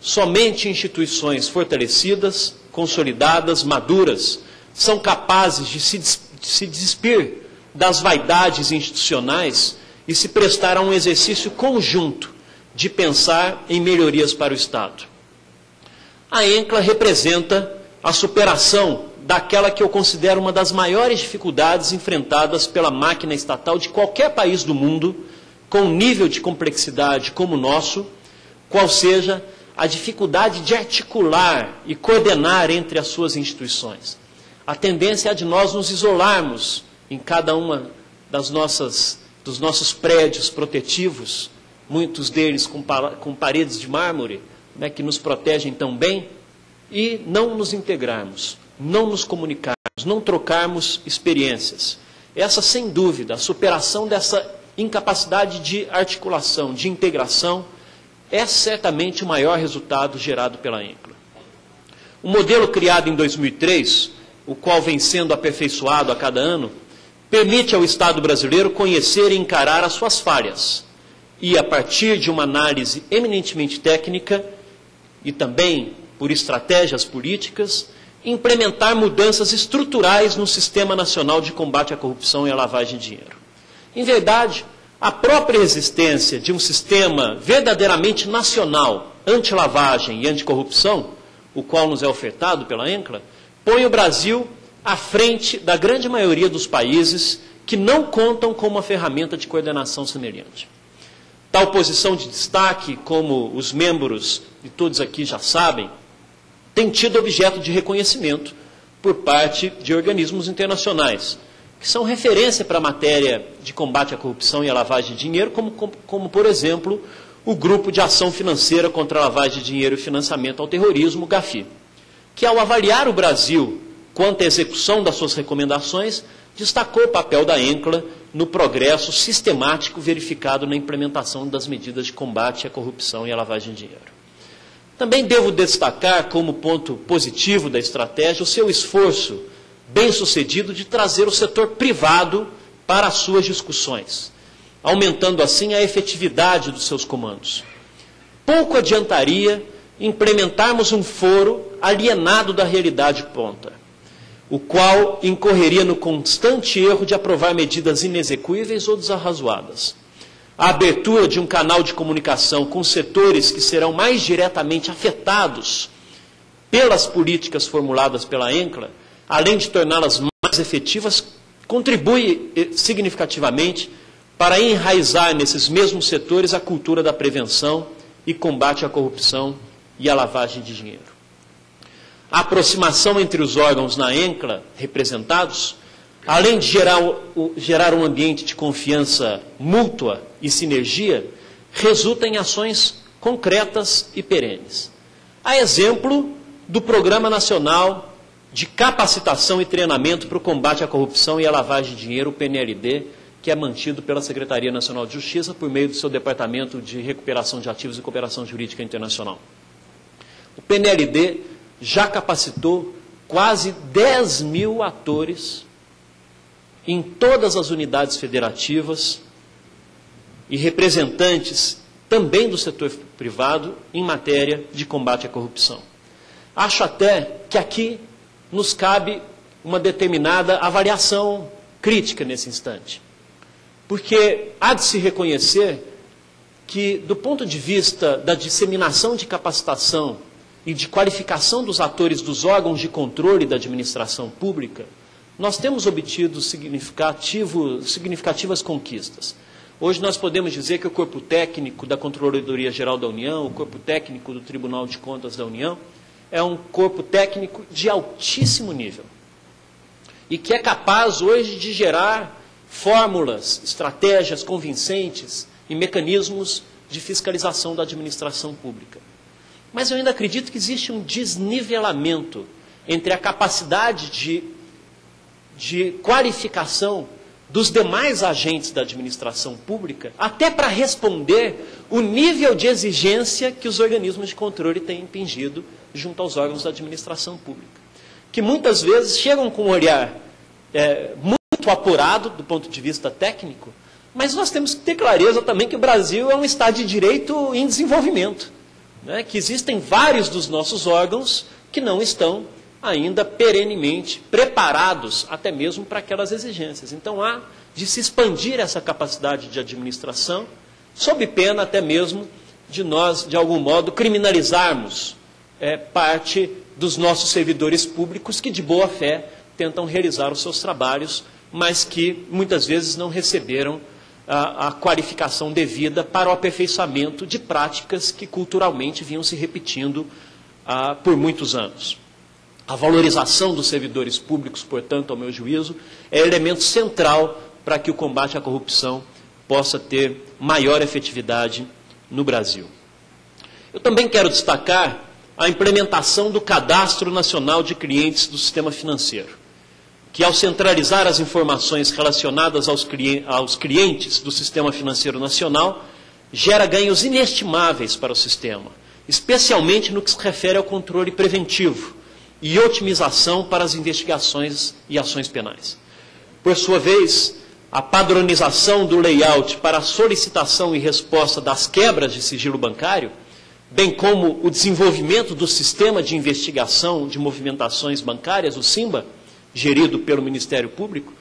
[SPEAKER 3] Somente instituições fortalecidas, consolidadas, maduras, são capazes de se despir das vaidades institucionais e se prestar a um exercício conjunto de pensar em melhorias para o Estado. A ENCLA representa a superação daquela que eu considero uma das maiores dificuldades enfrentadas pela máquina estatal de qualquer país do mundo, com um nível de complexidade como o nosso, qual seja a dificuldade de articular e coordenar entre as suas instituições. A tendência é a de nós nos isolarmos em cada uma dos nossos prédios protetivos, muitos deles com paredes de mármore, né, que nos protegem tão bem, e não nos integrarmos, não nos comunicarmos, não trocarmos experiências. Essa, sem dúvida, a superação dessa incapacidade de articulação, de integração, é certamente o maior resultado gerado pela ENCLA. O modelo criado em 2003, o qual vem sendo aperfeiçoado a cada ano, permite ao Estado brasileiro conhecer e encarar as suas falhas e, a partir de uma análise eminentemente técnica e também por estratégias políticas, implementar mudanças estruturais no Sistema Nacional de Combate à Corrupção e à Lavagem de Dinheiro. Em verdade, a própria existência de um sistema verdadeiramente nacional anti-lavagem e anticorrupção, o qual nos é ofertado pela ENCLA, põe o Brasil à frente da grande maioria dos países que não contam com uma ferramenta de coordenação semelhante. Tal posição de destaque, como os membros de todos aqui já sabem, tem tido objeto de reconhecimento por parte de organismos internacionais, que são referência para a matéria de combate à corrupção e à lavagem de dinheiro, como por exemplo, o Grupo de Ação Financeira contra a Lavagem de Dinheiro e Financiamento ao Terrorismo, o GAFI, que, ao avaliar o Brasil quanto à execução das suas recomendações, destacou o papel da ENCLA no progresso sistemático verificado na implementação das medidas de combate à corrupção e à lavagem de dinheiro. Também devo destacar, como ponto positivo da estratégia, o seu esforço bem-sucedido de trazer o setor privado para as suas discussões, aumentando assim a efetividade dos seus comandos. Pouco adiantaria implementarmos um foro alienado da realidade pronta, o qual incorreria no constante erro de aprovar medidas inexequíveis ou desarrazoadas. A abertura de um canal de comunicação com setores que serão mais diretamente afetados pelas políticas formuladas pela ENCLA, além de torná-las mais efetivas, contribui significativamente para enraizar nesses mesmos setores a cultura da prevenção e combate à corrupção e à lavagem de dinheiro. a aproximação entre os órgãos na ENCLA representados, além de gerar um ambiente de confiança mútua e sinergia, resulta em ações concretas e perenes. A exemplo do Programa Nacional de Capacitação e Treinamento para o Combate à Corrupção e à Lavagem de Dinheiro, o PNLD, que é mantido pela Secretaria Nacional de Justiça por meio do seu Departamento de Recuperação de Ativos e Cooperação Jurídica Internacional. O PNLD já capacitou quase 10 mil atores em todas as unidades federativas e representantes também do setor privado em matéria de combate à corrupção. Acho até que aqui nos cabe uma determinada avaliação crítica nesse instante. Porque há de se reconhecer que, do ponto de vista da disseminação de capacitação e de qualificação dos atores dos órgãos de controle da administração pública, nós temos obtido significativas conquistas. Hoje nós podemos dizer que o corpo técnico da Controladoria Geral da União, o corpo técnico do Tribunal de Contas da União, é um corpo técnico de altíssimo nível e que é capaz hoje de gerar fórmulas, estratégias convincentes e mecanismos de fiscalização da administração pública. Mas eu ainda acredito que existe um desnivelamento entre a capacidade de qualificação dos demais agentes da administração pública, até para responder o nível de exigência que os organismos de controle têm impingido junto aos órgãos da administração pública, que muitas vezes chegam com um olhar muito apurado do ponto de vista técnico, mas nós temos que ter clareza também que o Brasil é um Estado de Direito em desenvolvimento, né, que existem vários dos nossos órgãos que não estão ainda perenemente preparados até mesmo para aquelas exigências. Então há de se expandir essa capacidade de administração, sob pena até mesmo de nós, de algum modo, criminalizarmos parte dos nossos servidores públicos que de boa fé tentam realizar os seus trabalhos, mas que muitas vezes não receberam a qualificação devida para o aperfeiçoamento de práticas que culturalmente vinham se repetindo por muitos anos. A valorização dos servidores públicos, portanto, ao meu juízo, é elemento central para que o combate à corrupção possa ter maior efetividade no Brasil. Eu também quero destacar a implementação do Cadastro Nacional de Clientes do Sistema Financeiro, que, ao centralizar as informações relacionadas aos clientes do Sistema Financeiro Nacional, gera ganhos inestimáveis para o sistema, especialmente no que se refere ao controle preventivo e otimização para as investigações e ações penais. Por sua vez, a padronização do layout para a solicitação e resposta das quebras de sigilo bancário, bem como o desenvolvimento do Sistema de Investigação de Movimentações Bancárias, o SIMBA, gerido pelo Ministério Público,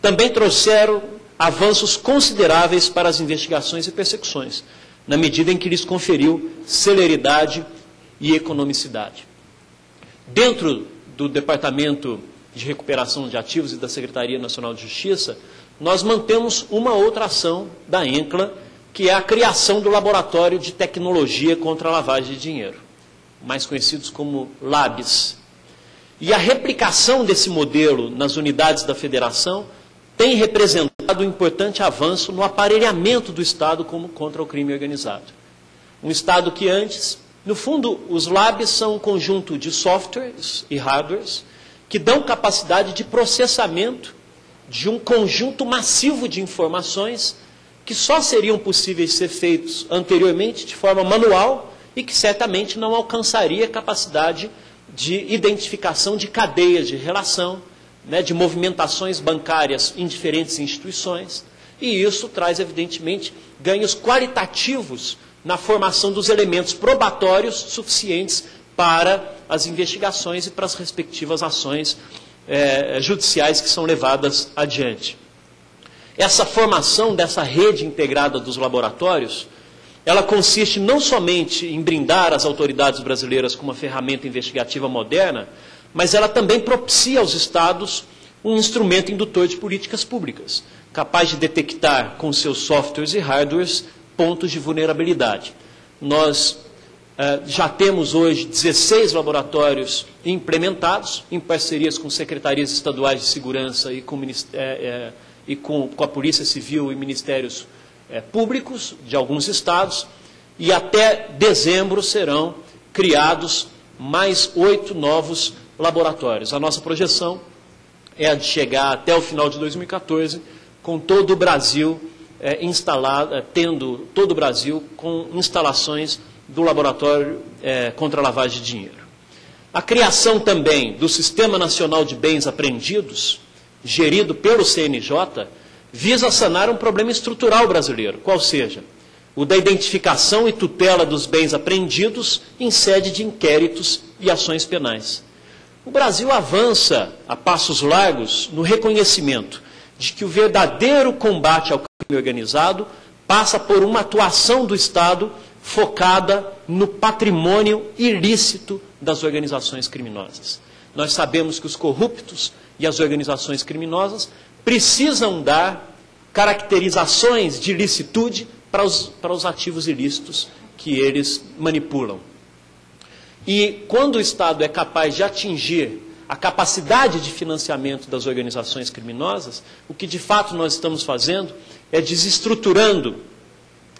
[SPEAKER 3] também trouxeram avanços consideráveis para as investigações e persecuções, na medida em que lhes conferiu celeridade e economicidade. Dentro do Departamento de Recuperação de Ativos e da Secretaria Nacional de Justiça, nós mantemos uma outra ação da ENCLA, que é a criação do Laboratório de Tecnologia contra a Lavagem de Dinheiro, mais conhecidos como LABS. E a replicação desse modelo nas unidades da Federação tem representado um importante avanço no aparelhamento do Estado contra o crime organizado. Um Estado que antes, no fundo, os LABs são um conjunto de softwares e hardwares que dão capacidade de processamento de um conjunto massivo de informações que só seriam possíveis ser feitos anteriormente de forma manual e que certamente não alcançaria capacidade de identificação de cadeias de relação, né, de movimentações bancárias em diferentes instituições, e isso traz, evidentemente, ganhos qualitativos na formação dos elementos probatórios suficientes para as investigações e para as respectivas ações judiciais que são levadas adiante. Essa formação dessa rede integrada dos laboratórios, ela consiste não somente em brindar as autoridades brasileiras com uma ferramenta investigativa moderna, mas ela também propicia aos Estados um instrumento indutor de políticas públicas, capaz de detectar com seus softwares e hardwares pontos de vulnerabilidade. Nós Já temos hoje 16 laboratórios implementados, em parcerias com secretarias estaduais de segurança e com a Polícia Civil e ministérios públicos de alguns estados, e até dezembro serão criados mais 8 novos laboratórios. A nossa projeção é a de chegar até o final de 2014 com todo o Brasil tendo todo o Brasil com instalações do laboratório contra a lavagem de dinheiro. A criação também do Sistema Nacional de Bens Apreendidos, gerido pelo CNJ, visa sanar um problema estrutural brasileiro, qual seja o da identificação e tutela dos bens apreendidos em sede de inquéritos e ações penais. O Brasil avança a passos largos no reconhecimento de que o verdadeiro combate ao crime organizado passa por uma atuação do Estado focada no patrimônio ilícito das organizações criminosas. Nós sabemos que os corruptos e as organizações criminosas precisam dar caracterizações de ilicitude para os ativos ilícitos que eles manipulam. E quando o Estado é capaz de atingir a capacidade de financiamento das organizações criminosas, o que de fato nós estamos fazendo é desestruturando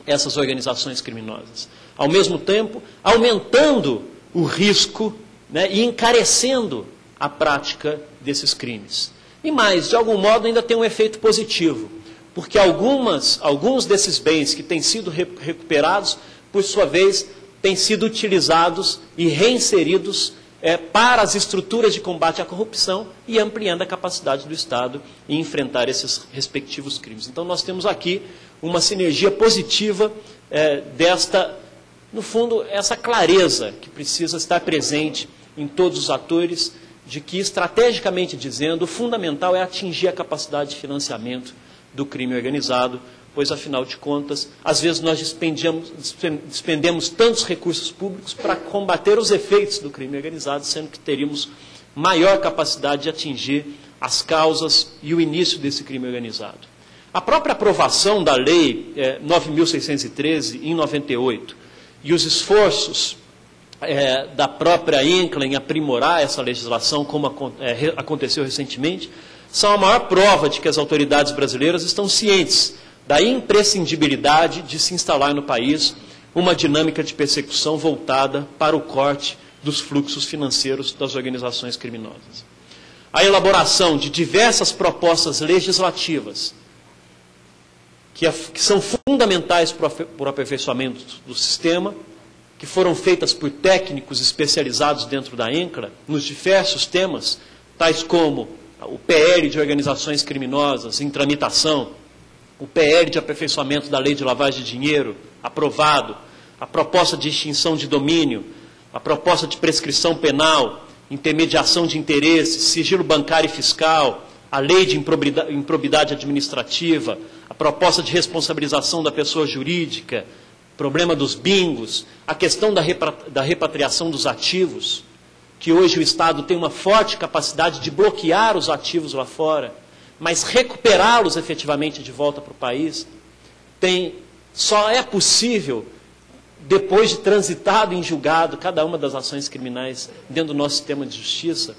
[SPEAKER 3] essas organizações criminosas. Ao mesmo tempo, aumentando o risco, né, e encarecendo a prática desses crimes. E mais, de algum modo, ainda tem um efeito positivo, porque alguns desses bens que têm sido recuperados, por sua vez, têm sido utilizados e reinseridos para as estruturas de combate à corrupção e ampliando a capacidade do Estado em enfrentar esses respectivos crimes. Então, nós temos aqui uma sinergia positiva no fundo, essa clareza que precisa estar presente em todos os atores, de que, estrategicamente dizendo, o fundamental é atingir a capacidade de financiamento do crime organizado, pois, afinal de contas, às vezes nós despendemos tantos recursos públicos para combater os efeitos do crime organizado, sendo que teríamos maior capacidade de atingir as causas e o início desse crime organizado. A própria aprovação da Lei 9.613, em 98, e os esforços da própria INCLA em aprimorar essa legislação, como aconteceu recentemente, são a maior prova de que as autoridades brasileiras estão cientes da imprescindibilidade de se instalar no país uma dinâmica de persecução voltada para o corte dos fluxos financeiros das organizações criminosas. A elaboração de diversas propostas legislativas que são fundamentais para o aperfeiçoamento do sistema, que foram feitas por técnicos especializados dentro da INCRA, nos diversos temas, tais como o PL de organizações criminosas em tramitação, o PL de aperfeiçoamento da lei de lavagem de dinheiro, aprovado, a proposta de extinção de domínio, a proposta de prescrição penal, intermediação de interesses, sigilo bancário e fiscal, a lei de improbidade administrativa, a proposta de responsabilização da pessoa jurídica, problema dos bingos, a questão da repatriação dos ativos, que hoje o Estado tem uma forte capacidade de bloquear os ativos lá fora, mas recuperá-los efetivamente de volta para o país, só é possível depois de transitado em julgado cada uma das ações criminais dentro do nosso sistema de justiça.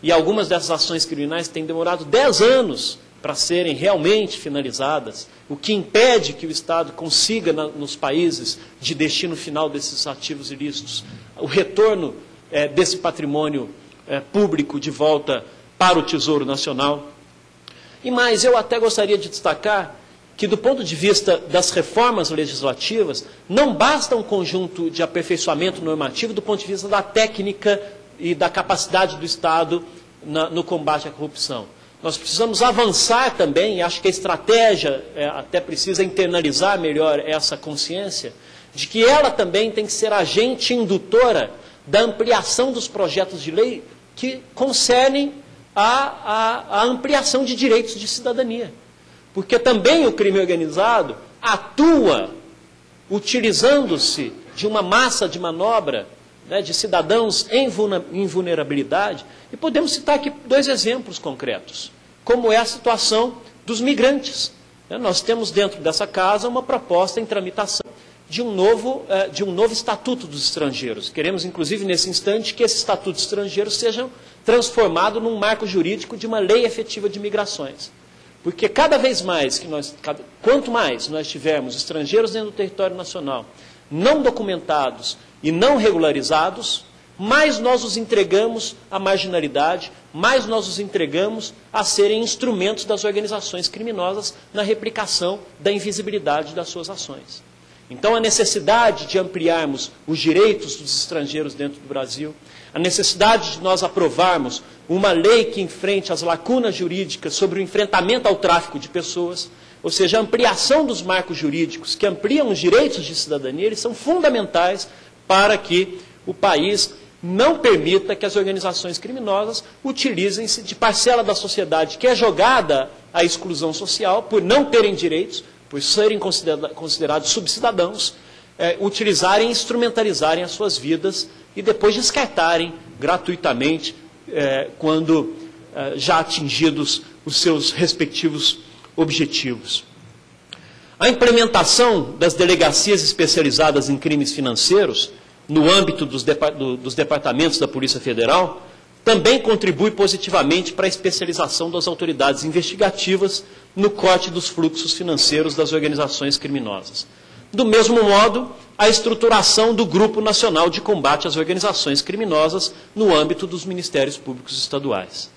[SPEAKER 3] E algumas dessas ações criminais têm demorado 10 anos para serem realmente finalizadas, o que impede que o Estado consiga, nos países de destino final desses ativos ilícitos, o retorno desse patrimônio público de volta para o Tesouro Nacional. E mais, eu até gostaria de destacar que, do ponto de vista das reformas legislativas, não basta um conjunto de aperfeiçoamento normativo do ponto de vista da técnica e da capacidade do Estado no combate à corrupção. Nós precisamos avançar também, e acho que a estratégia até precisa internalizar melhor essa consciência, de que ela também tem que ser agente indutora da ampliação dos projetos de lei que concernem a ampliação de direitos de cidadania. Porque também o crime organizado atua utilizando-se de uma massa de manobra, né, de cidadãos em vulnerabilidade. E podemos citar aqui 2 exemplos concretos, como é a situação dos migrantes. Nós temos dentro dessa casa uma proposta em tramitação de um novo Estatuto dos Estrangeiros. Queremos, inclusive, nesse instante, que esse Estatuto dos Estrangeiros seja transformado num marco jurídico de uma lei efetiva de migrações. Porque cada vez mais, quanto mais nós tivermos estrangeiros dentro do território nacional, não documentados e não regularizados, mais nós os entregamos à marginalidade, mais nós os entregamos a serem instrumentos das organizações criminosas na replicação da invisibilidade das suas ações. Então, a necessidade de ampliarmos os direitos dos estrangeiros dentro do Brasil, a necessidade de nós aprovarmos uma lei que enfrente as lacunas jurídicas sobre o enfrentamento ao tráfico de pessoas, ou seja, a ampliação dos marcos jurídicos que ampliam os direitos de cidadania, eles são fundamentais para que o país não permita que as organizações criminosas utilizem-se de parcela da sociedade que é jogada à exclusão social por não terem direitos, por serem considerados subcidadãos, utilizarem e instrumentalizarem as suas vidas e depois descartarem gratuitamente quando já atingidos os seus respectivos objetivos. A implementação das delegacias especializadas em crimes financeiros, no âmbito dos departamentos da Polícia Federal, também contribui positivamente para a especialização das autoridades investigativas no corte dos fluxos financeiros das organizações criminosas. Do mesmo modo, a estruturação do Grupo Nacional de Combate às Organizações Criminosas no âmbito dos Ministérios Públicos Estaduais.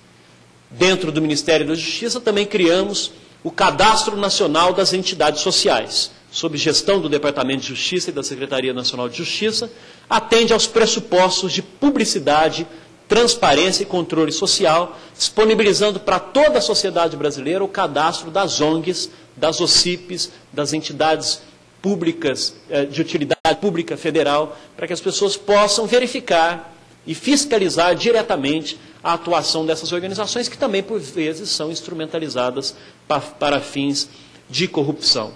[SPEAKER 3] Dentro do Ministério da Justiça, também criamos o Cadastro Nacional das Entidades Sociais, sob gestão do Departamento de Justiça e da Secretaria Nacional de Justiça, atende aos pressupostos de publicidade, transparência e controle social, disponibilizando para toda a sociedade brasileira o cadastro das ONGs, das OCIPs, das entidades públicas de utilidade pública federal, para que as pessoas possam verificar e fiscalizar diretamente a atuação dessas organizações, que também, por vezes, são instrumentalizadas para fins de corrupção.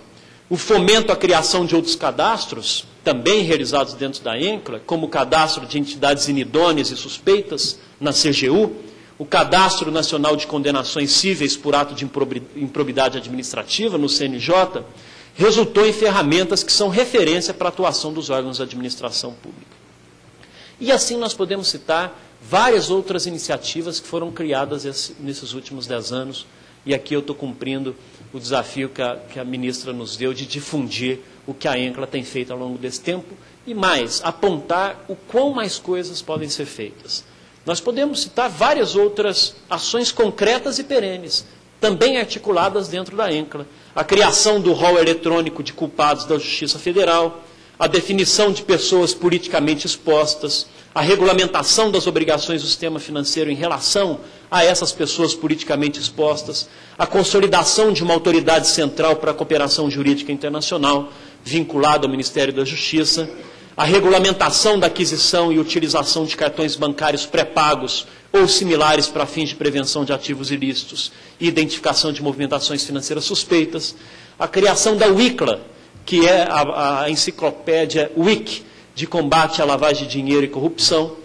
[SPEAKER 3] O fomento à criação de outros cadastros, também realizados dentro da ENCLA, como o cadastro de entidades inidôneas e suspeitas, na CGU, o Cadastro Nacional de Condenações Cíveis por Ato de Improbidade Administrativa, no CNJ, resultou em ferramentas que são referência para a atuação dos órgãos de administração pública. E assim nós podemos citar várias outras iniciativas que foram criadas nesses últimos 10 anos, e aqui eu estou cumprindo o desafio que a ministra nos deu de difundir o que a ENCLA tem feito ao longo desse tempo, e mais, apontar o quão mais coisas podem ser feitas. Nós podemos citar várias outras ações concretas e perenes, também articuladas dentro da ENCLA. A criação do rol eletrônico de culpados da Justiça Federal, a definição de pessoas politicamente expostas, a regulamentação das obrigações do sistema financeiro em relação a essas pessoas politicamente expostas, a consolidação de uma autoridade central para a cooperação jurídica internacional, vinculada ao Ministério da Justiça, a regulamentação da aquisição e utilização de cartões bancários pré-pagos ou similares para fins de prevenção de ativos ilícitos e identificação de movimentações financeiras suspeitas, a criação da WICLA, que é a enciclopédia WIC, de combate à lavagem de dinheiro e corrupção,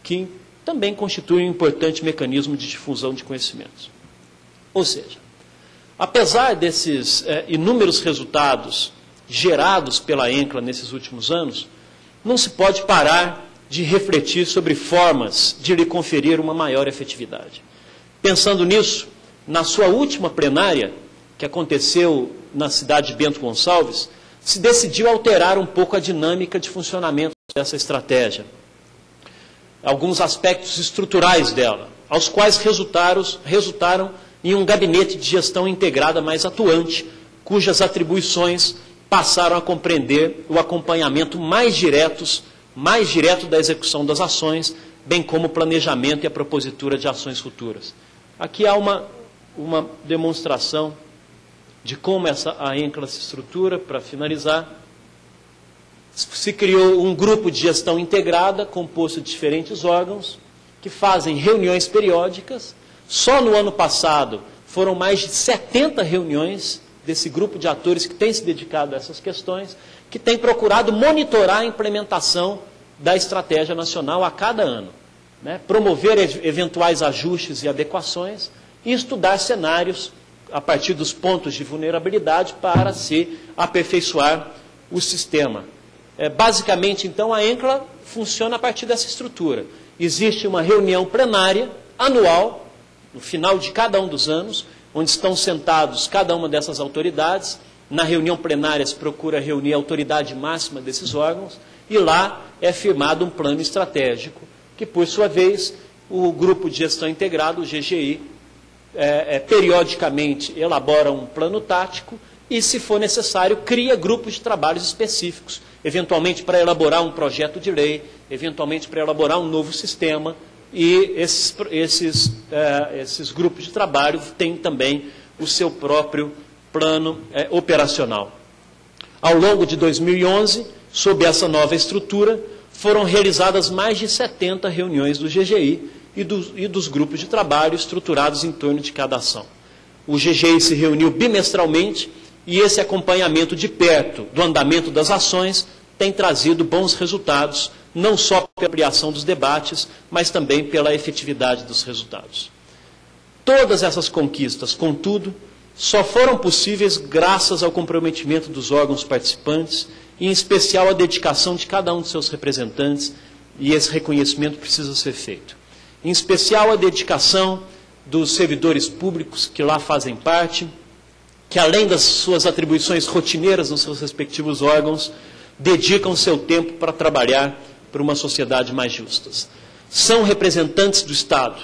[SPEAKER 3] que também constitui um importante mecanismo de difusão de conhecimentos. Ou seja, apesar desses inúmeros resultados gerados pela ENCLA nesses últimos anos, não se pode parar de refletir sobre formas de lhe conferir uma maior efetividade. Pensando nisso, na sua última plenária, que aconteceu na cidade de Bento Gonçalves, se decidiu alterar um pouco a dinâmica de funcionamento dessa estratégia. Alguns aspectos estruturais dela, aos quais resultaram em um gabinete de gestão integrada mais atuante, cujas atribuições passaram a compreender o acompanhamento mais direto da execução das ações, bem como o planejamento e a propositura de ações futuras. Aqui há uma demonstração de como a ENCLA se estrutura. Para finalizar, se criou um grupo de gestão integrada, composto de diferentes órgãos, que fazem reuniões periódicas. Só no ano passado foram mais de 70 reuniões desse grupo de atores que tem se dedicado a essas questões, que tem procurado monitorar a implementação da estratégia nacional a cada ano, né? Promover eventuais ajustes e adequações e estudar cenários a partir dos pontos de vulnerabilidade para se aperfeiçoar o sistema. Basicamente, então, a ENCLA funciona a partir dessa estrutura. Existe uma reunião plenária anual, no final de cada um dos anos, onde estão sentados cada uma dessas autoridades. Na reunião plenária se procura reunir a autoridade máxima desses órgãos, e lá é firmado um plano estratégico, que, por sua vez, o Grupo de Gestão Integrado, o GGI, periodicamente elabora um plano tático e, se for necessário, cria grupos de trabalhos específicos, eventualmente para elaborar um projeto de lei, eventualmente para elaborar um novo sistema, e esses grupos de trabalho têm também o seu próprio plano operacional. Ao longo de 2011, sob essa nova estrutura, foram realizadas mais de 70 reuniões do GGI e dos grupos de trabalho estruturados em torno de cada ação. O GGI se reuniu bimestralmente e esse acompanhamento de perto do andamento das ações tem trazido bons resultados, não só pela ampliação dos debates, mas também pela efetividade dos resultados. Todas essas conquistas, contudo, só foram possíveis graças ao comprometimento dos órgãos participantes, e em especial a dedicação de cada um de seus representantes, e esse reconhecimento precisa ser feito. Em especial a dedicação dos servidores públicos que lá fazem parte, que além das suas atribuições rotineiras nos seus respectivos órgãos, dedicam seu tempo para trabalhar por uma sociedade mais justa. São representantes do Estado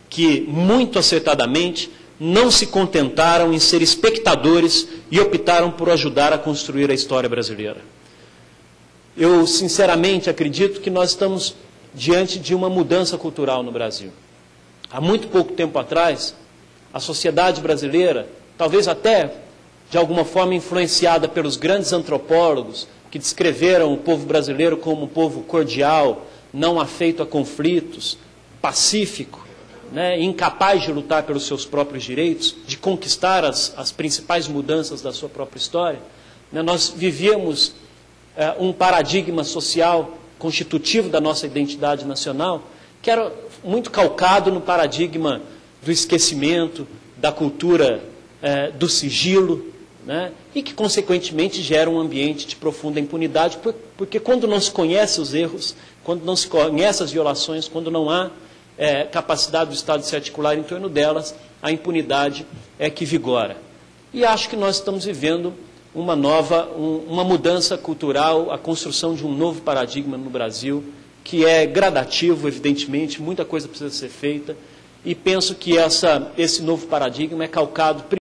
[SPEAKER 3] que, muito acertadamente, não se contentaram em ser espectadores e optaram por ajudar a construir a história brasileira. Eu, sinceramente, acredito que nós estamos diante de uma mudança cultural no Brasil. Há muito pouco tempo atrás, a sociedade brasileira, talvez até de alguma forma influenciada pelos grandes antropólogos que descreveram o povo brasileiro como um povo cordial, não afeito a conflitos, pacífico, incapaz de lutar pelos seus próprios direitos, de conquistar as principais mudanças da sua própria história, nós vivíamos um paradigma social constitutivo da nossa identidade nacional, que era muito calcado no paradigma do esquecimento, da cultura do sigilo, e que, consequentemente, gera um ambiente de profunda impunidade, porque quando não se conhece os erros, quando não se conhece as violações, quando não há capacidade do Estado de se articular em torno delas, a impunidade é que vigora. E acho que nós estamos vivendo uma mudança cultural, a construção de um novo paradigma no Brasil, que é gradativo, evidentemente, muita coisa precisa ser feita, e penso que esse novo paradigma é calcado